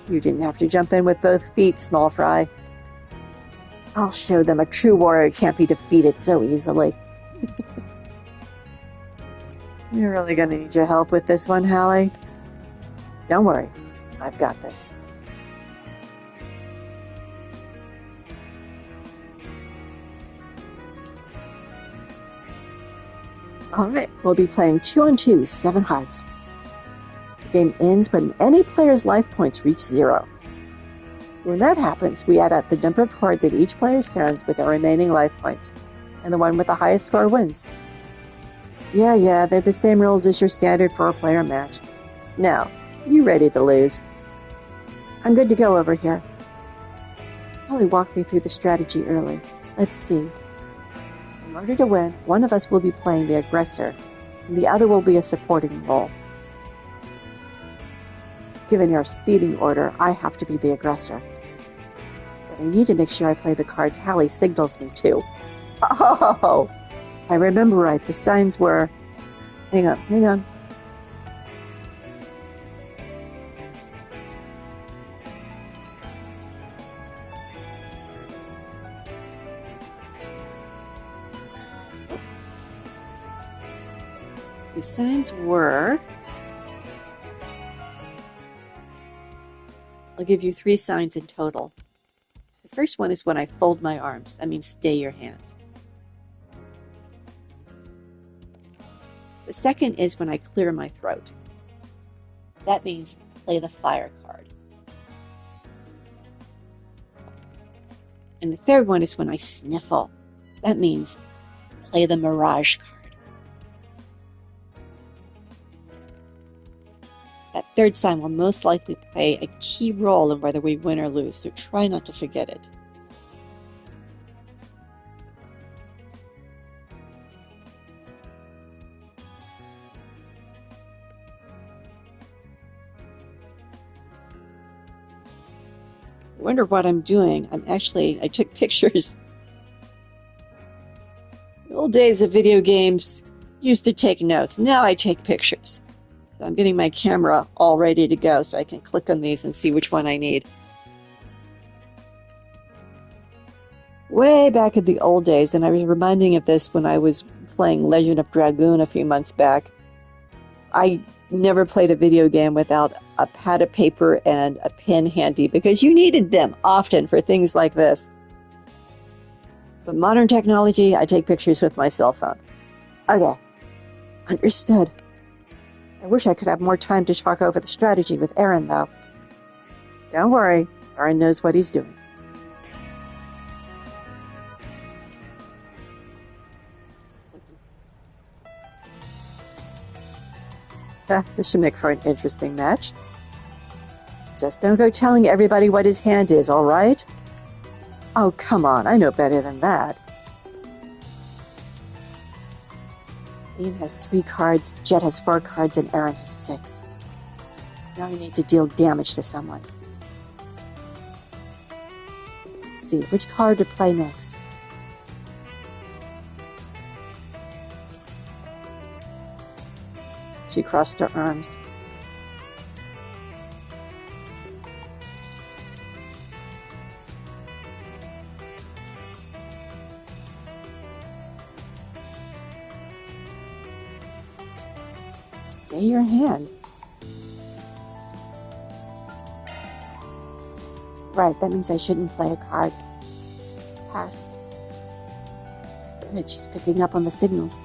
You didn't have to jump in with both feet, small fry. I'll show them a true warrior can't be defeated so easily. You're really going to need your help with this one, Hallie. Don't worry, I've got this. Alright, we'll be playing 2-on-2, 7 hearts. The game ends when any player's life points reach 0. When that happens, we add up the number of cards in each player's hands with their remaining life points, and the one with the highest score wins. Yeah, they're the same rules as your standard 4-player match. Now, you ready to lose? I'm good to go over here. Holly walked me through the strategy early. Let's see. In order to win, one of us will be playing the aggressor, and the other will be a supporting role. Given your seating order, I have to be the aggressor. But I need to make sure I play the cards Hallie signals me to. Oh! I remember right, the signs were... Hang on. The signs were... I'll give you 3 signs in total. The first one is when I fold my arms. That means stay your hands. The second is when I clear my throat. That means play the fire card. And the third one is when I sniffle. That means play the mirage card. That third sign will most likely play a key role in whether we win or lose, so try not to forget it. I wonder what I'm doing. I took pictures. In the old days of video games, used to take notes. Now I take pictures. So I'm getting my camera all ready to go so I can click on these and see which one I need. Way back in the old days, and I was reminding of this when I was playing Legend of Dragoon a few months back, I never played a video game without a pad of paper and a pen handy because you needed them often for things like this. With modern technology, I take pictures with my cell phone. Okay, understood. I wish I could have more time to talk over the strategy with Aaron, though. Don't worry, Aaron knows what he's doing. This should make for an interesting match. Just don't go telling everybody what his hand is, all right? Oh, come on, I know better than that. Ian has 3 cards, Jet has 4 cards, and Aaron has 6. Now we need to deal damage to someone. Let's see, which card to play next? She crossed her arms. Stay your hand. Right, that means I shouldn't play a card. Pass. Good, she's picking up on the signals.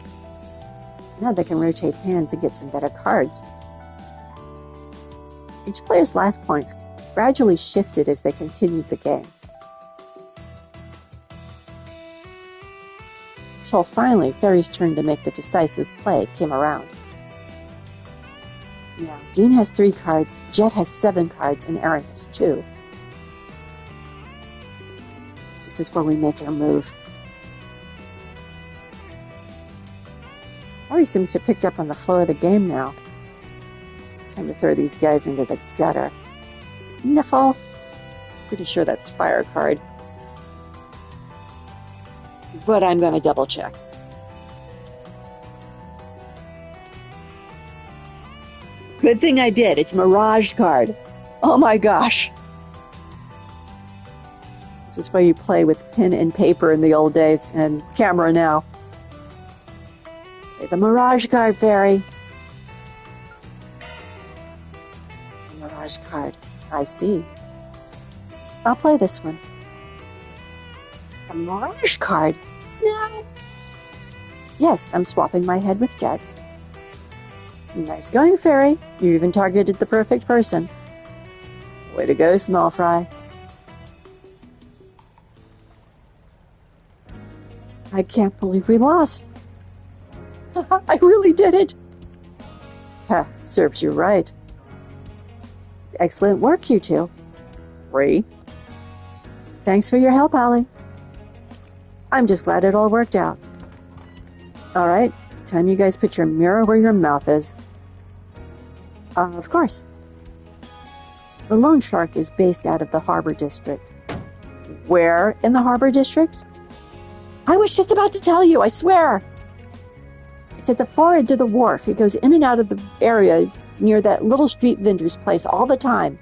Now they can rotate hands and get some better cards. Each player's life points gradually shifted as they continued the game. Until finally, Fairy's turn to make the decisive play came around. Now, Dean has 3 cards, Jet has 7 cards, and Aaron has 2. This is where we make our move. Harry seems to have picked up on the flow of the game now. Time to throw these guys into the gutter. Sniffle. Pretty sure that's fire card. But I'm going to double check. Good thing I did. It's Mirage card. Oh my gosh. This is why you play with pen and paper in the old days and camera now. Okay, the Mirage card, Fairy. Mirage card. I see. I'll play this one. A Mirage card? No. Yes, I'm swapping my head with Jet's. Nice going, Fairy. You even targeted the perfect person. Way to go, small fry. I can't believe we lost. I really did it. Ha, serves you right. Excellent work, you two. 3. Thanks for your help, Allie. I'm just glad it all worked out. All right, it's time you guys put your mirror where your mouth is. Of course. The Loan Shark is based out of the Harbor District. Where in the Harbor District? I was just about to tell you, I swear. It's at the far end of the wharf. It goes in and out of the area near that little street vendor's place all the time.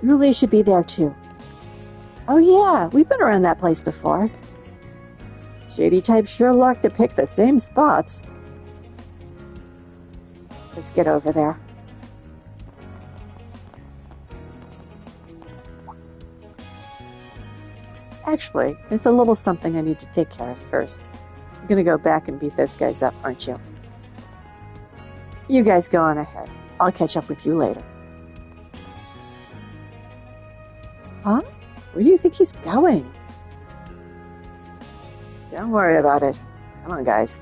Really should be there too. Oh yeah, we've been around that place before. Shady types sure luck to pick the same spots. Let's get over there. Actually, there's a little something I need to take care of first. You're gonna go back and beat those guys up, aren't you? You guys go on ahead. I'll catch up with you later. Huh? Where do you think he's going? Don't worry about it. Come on, guys.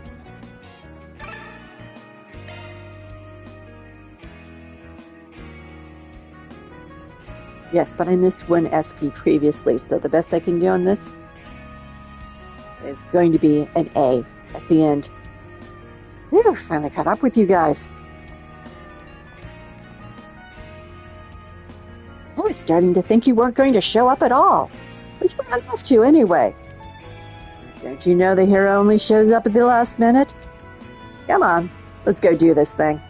Yes, but I missed 1 SP previously, so the best I can do on this is going to be an A at the end. Whew, finally caught up with you guys. I was starting to think you weren't going to show up at all. But you ran off to anyway. Don't you know the hero only shows up at the last minute? Come on, let's go do this thing.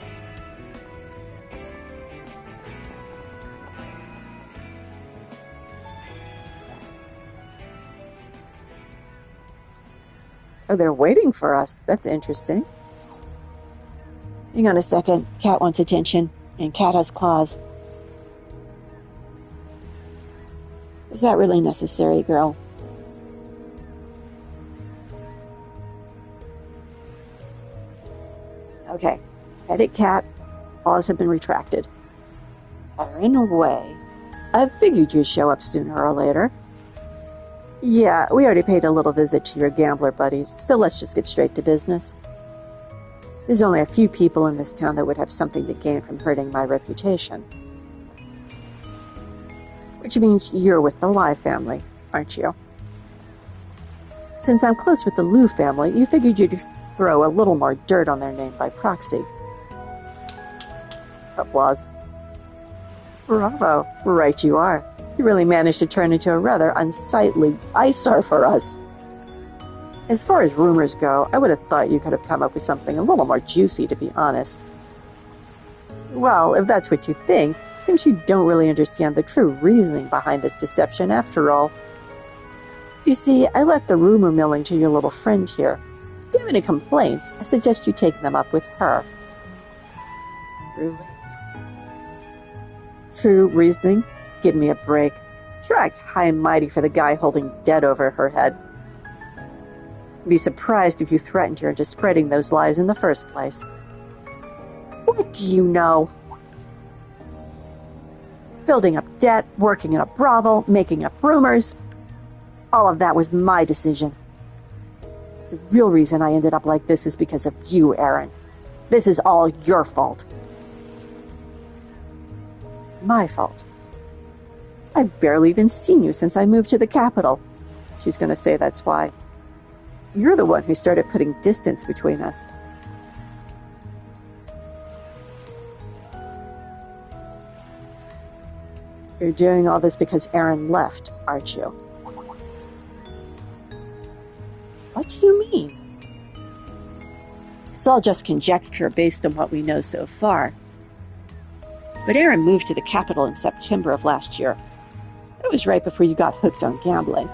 Oh, they're waiting for us. That's interesting. Hang on a second. Cat wants attention, and Cat has claws. Is that really necessary, girl? Okay. Edit Cat. Claws have been retracted. Are in a way. I figured you'd show up sooner or later. Yeah, we already paid a little visit to your gambler buddies, so let's just get straight to business. There's only a few people in this town that would have something to gain from hurting my reputation. Which means you're with the Lai family, aren't you? Since I'm close with the Liu family, you figured you'd throw a little more dirt on their name by proxy. Applause. Bravo. Right you are. You really managed to turn into a rather unsightly eyesore for us. As far as rumors go, I would have thought you could have come up with something a little more juicy, to be honest. Well, if that's what you think, it seems you don't really understand the true reasoning behind this deception after all. You see, I left the rumor milling to your little friend here. If you have any complaints, I suggest you take them up with her. Really? True reasoning? Give me a break. Sure act high and mighty for the guy holding dead over her head. I'd be surprised if you threatened her into spreading those lies in the first place. What do you know? Building up debt, working in a brothel, making up rumors. All of that was my decision. The real reason I ended up like this is because of you, Aaron. This is all your fault. My fault. I've barely even seen you since I moved to the capital. She's going to say that's why. You're the one who started putting distance between us. You're doing all this because Aaron left, aren't you? What do you mean? It's all just conjecture based on what we know so far. But Aaron moved to the capital in September of last year. It was right before you got hooked on gambling.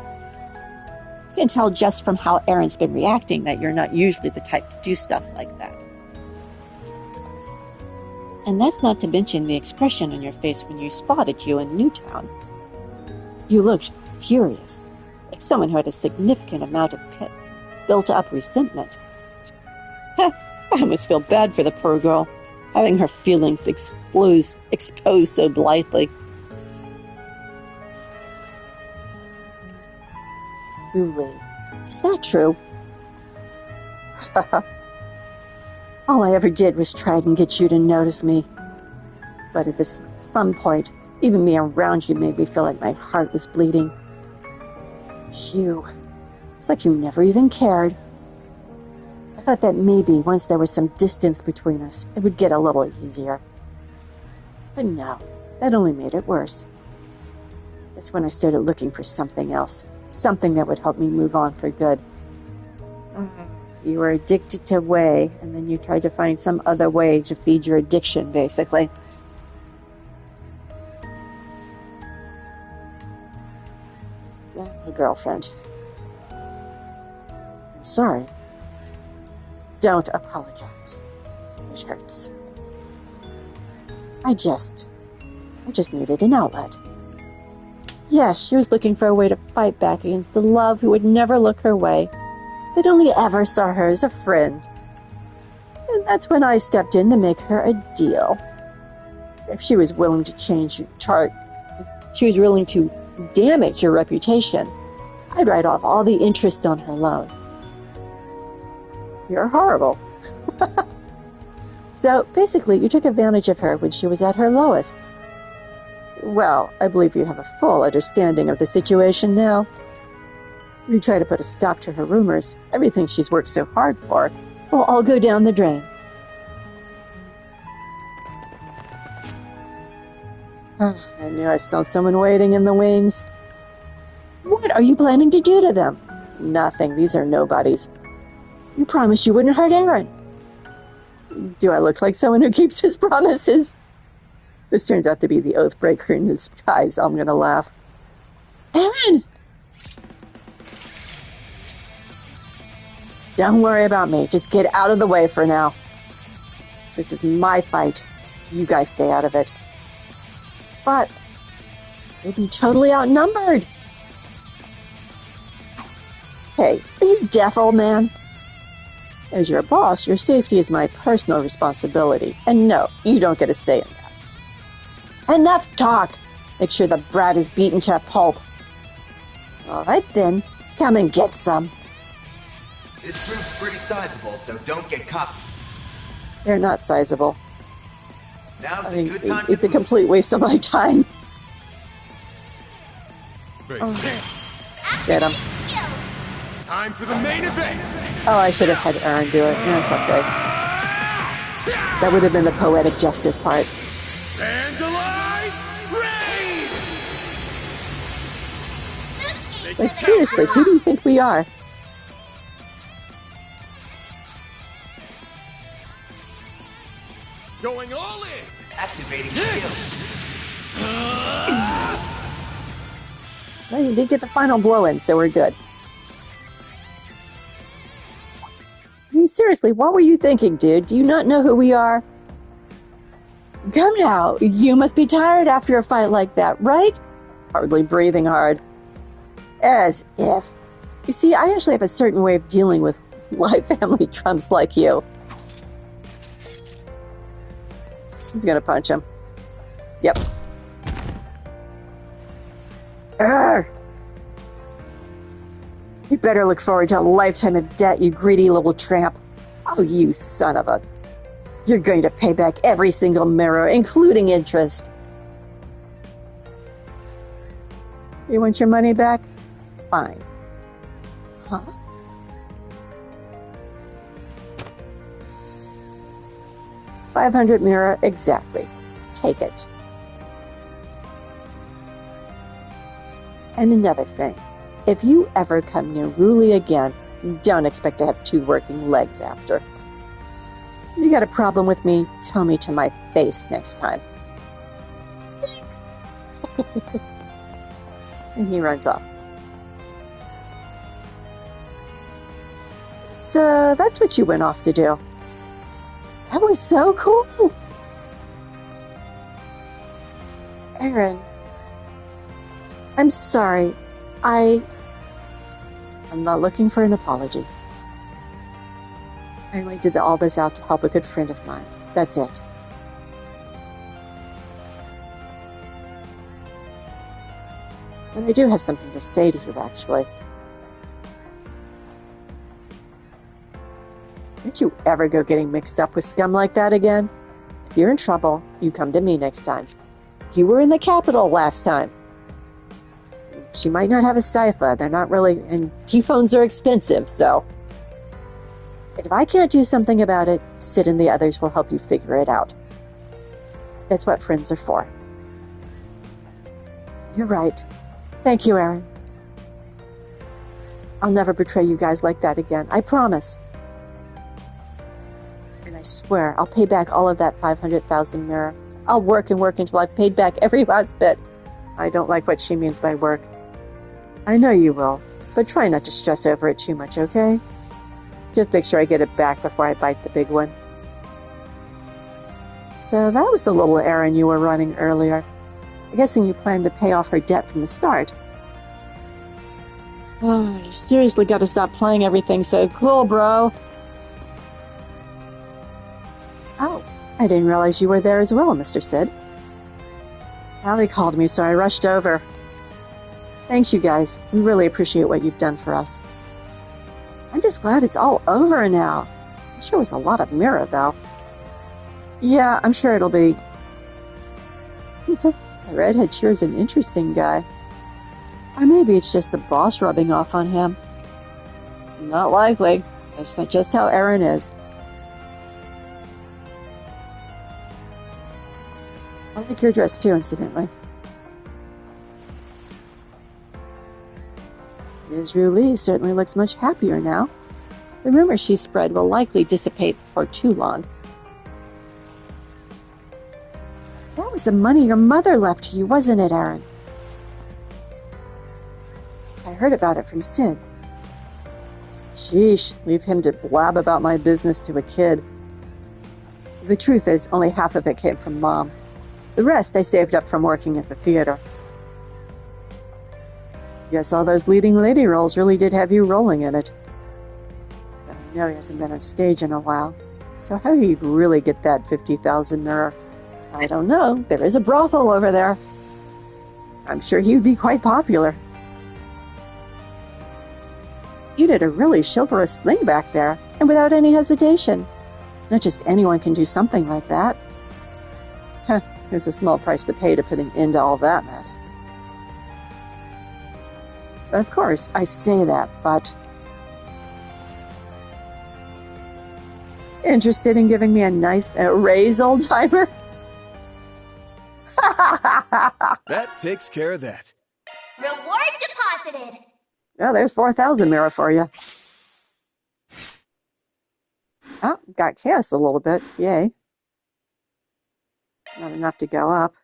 You can tell just from how Aaron's been reacting that you're not usually the type to do stuff like that. And that's not to mention the expression on your face when you spotted you in Newtown. You looked furious, like someone who had a significant amount of built-up resentment. I almost feel bad for the poor girl, having her feelings exposed so blithely. Truly, is that true? All I ever did was try and get you to notice me. But at some point, even being around you made me feel like my heart was bleeding. It's like you never even cared. I thought that maybe once there was some distance between us, it would get a little easier. But no, that only made it worse. That's when I started looking for something else. Something that would help me move on for good. You were addicted to whey, and then you tried to find some other way to feed your addiction, basically. A girlfriend. I'm sorry. Don't apologize. It hurts. I just needed an outlet. Yes, she was looking for a way to fight back against the love who would never look her way, that only ever saw her as a friend. And that's when I stepped in to make her a deal. If she was willing to change your chart, she was willing to damage your reputation, I'd write off all the interest on her loan. You're horrible. So, basically, you took advantage of her when she was at her lowest. Well, I believe you have a full understanding of the situation now. You try to put a stop to her rumors. Everything she's worked so hard for will all go down the drain. I knew I smelled someone waiting in the wings. What are you planning to do to them? Nothing. These are nobodies. You promised you wouldn't hurt Aaron. Do I look like someone who keeps his promises? This turns out to be the Oathbreaker in disguise. I'm gonna laugh. Aaron! Don't worry about me. Just get out of the way for now. This is my fight. You guys stay out of it. But you'll be totally outnumbered. Hey, are you deaf, old man? As your boss, your safety is my personal responsibility. And no, you don't get a say in that. Enough talk! Make sure the brat is beaten to a pulp. Alright then, come and get some. This group's pretty sizable, so don't get caught. They're not sizable. Now's a good time to it's a complete waste of my time. Get him. Time for the main event. Oh, I should have had Aaron do it. That's okay. That would have been the poetic justice part. Vandalize raid! Like, seriously, who do you think we are? Going all in. Activating skill. Well, you did get the final blow in, so we're good. I mean, seriously, what were you thinking, dude? Do you not know who we are? Come now, you must be tired after a fight like that, right? Hardly breathing hard. As if. You see, I actually have a certain way of dealing with live family trumps like you. He's gonna punch him. Yep. Urgh. You better look forward to a lifetime of debt, you greedy little tramp. Oh, you son of a... You're going to pay back every single mirror, including interest. You want your money back? Fine. Huh? $500 mirror, exactly. Take it. And another thing. If you ever come near Ruli again, don't expect to have 2 working legs after. You got a problem with me, tell me to my face next time. And he runs off. So that's what you went off to do. That was so cool. Aaron, I'm sorry. I'm not looking for an apology. I only did all this out to help a good friend of mine. That's it. And I do have something to say to you, actually. Don't you ever go getting mixed up with scum like that again? If you're in trouble, you come to me next time. You were in the Capitol last time. She might not have a cipher. They're not really... And P-phones are expensive, so... If I can't do something about it, Sid and the others will help you figure it out. That's what friends are for. You're right. Thank you, Aaron. I'll never betray you guys like that again. I promise. And I swear, I'll pay back all of that 500,000 mirror. I'll work and work until I've paid back every last bit. I don't like what she means by work. I know you will, but try not to stress over it too much, okay? Just make sure I get it back before I bite the big one. So that was the little errand you were running earlier. I'm guessing you planned to pay off her debt from the start. Oh, you seriously gotta stop playing everything so cool, bro. Oh, I didn't realize you were there as well, Mr. Sid. Allie called me, so I rushed over. Thanks, you guys. We really appreciate what you've done for us. I'm just glad it's all over now. It sure was a lot of mirror, though. Yeah, I'm sure it'll be... The redhead sure is an interesting guy. Or maybe it's just the boss rubbing off on him. Not likely. That's not just how Aaron is. I like your dress too, incidentally. Ms. Ruli certainly looks much happier now. The rumors she spread will likely dissipate before too long. That was the money your mother left to you, wasn't it, Aaron? I heard about it from Sid. Sheesh, leave him to blab about my business to a kid. The truth is, only half of it came from Mom. The rest I saved up from working at the theater. Guess all those leading lady roles really did have you rolling in it. But I know he hasn't been on stage in a while. So how do you really get that 50,000 mirror? I don't know. There is a brothel over there. I'm sure he would be quite popular. You did a really chivalrous thing back there, and without any hesitation. Not just anyone can do something like that. Huh, there's a small price to pay to put an end to all that mess. Of course, I say that, but... Interested in giving me a nice raise, old-timer? That takes care of that. Reward deposited. Oh, there's 4,000 mirror for you. Oh, got chaos a little bit. Yay. Not enough to go up.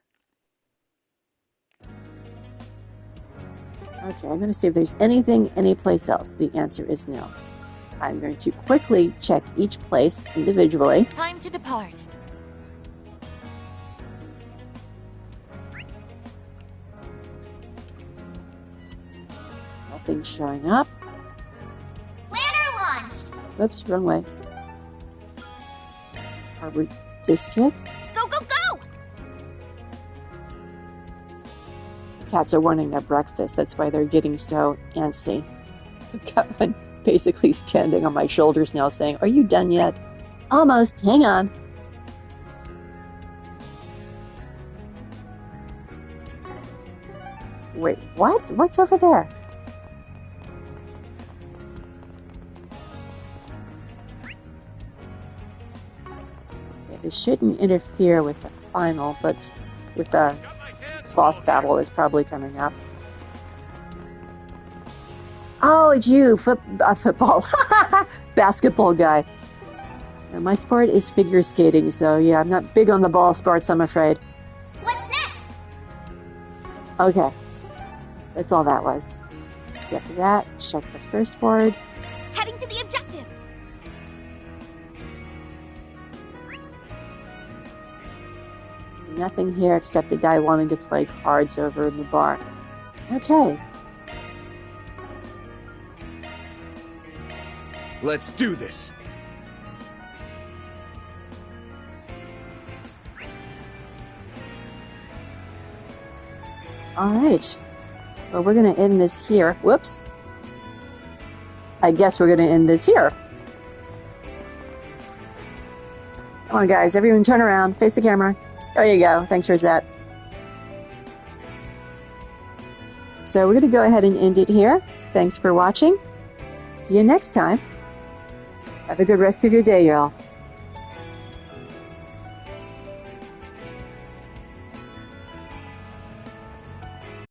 Okay, I'm going to see if there's anything anyplace else. The answer is no. I'm going to quickly check each place individually. Time to depart. Nothing showing up. Planner launched. Oops, wrong way. Harbor District. Go, go, go! cats are wanting their breakfast. That's why they're getting so antsy. I've got one basically standing on my shoulders now saying, "Are you done yet?" "Almost. Hang on." Wait, what? What's over there? Yeah, it shouldn't interfere with the final, but with the boss battle that's probably coming up. Oh, it's you, football. Basketball guy. And my sport is figure skating, so yeah, I'm not big on the ball sports, I'm afraid. What's next? Okay. That's all that was. Skip that, check the first board. Heading to the objective. Nothing here except the guy wanting to play cards over in the bar. Okay. Let's do this. All right. Well, we're going to end this here. Whoops. I guess we're going to end this here. Come on, guys. Everyone turn around. Face the camera. There you go. Thanks, Rosette. So we're going to go ahead and end it here. Thanks for watching. See you next time. Have a good rest of your day, y'all.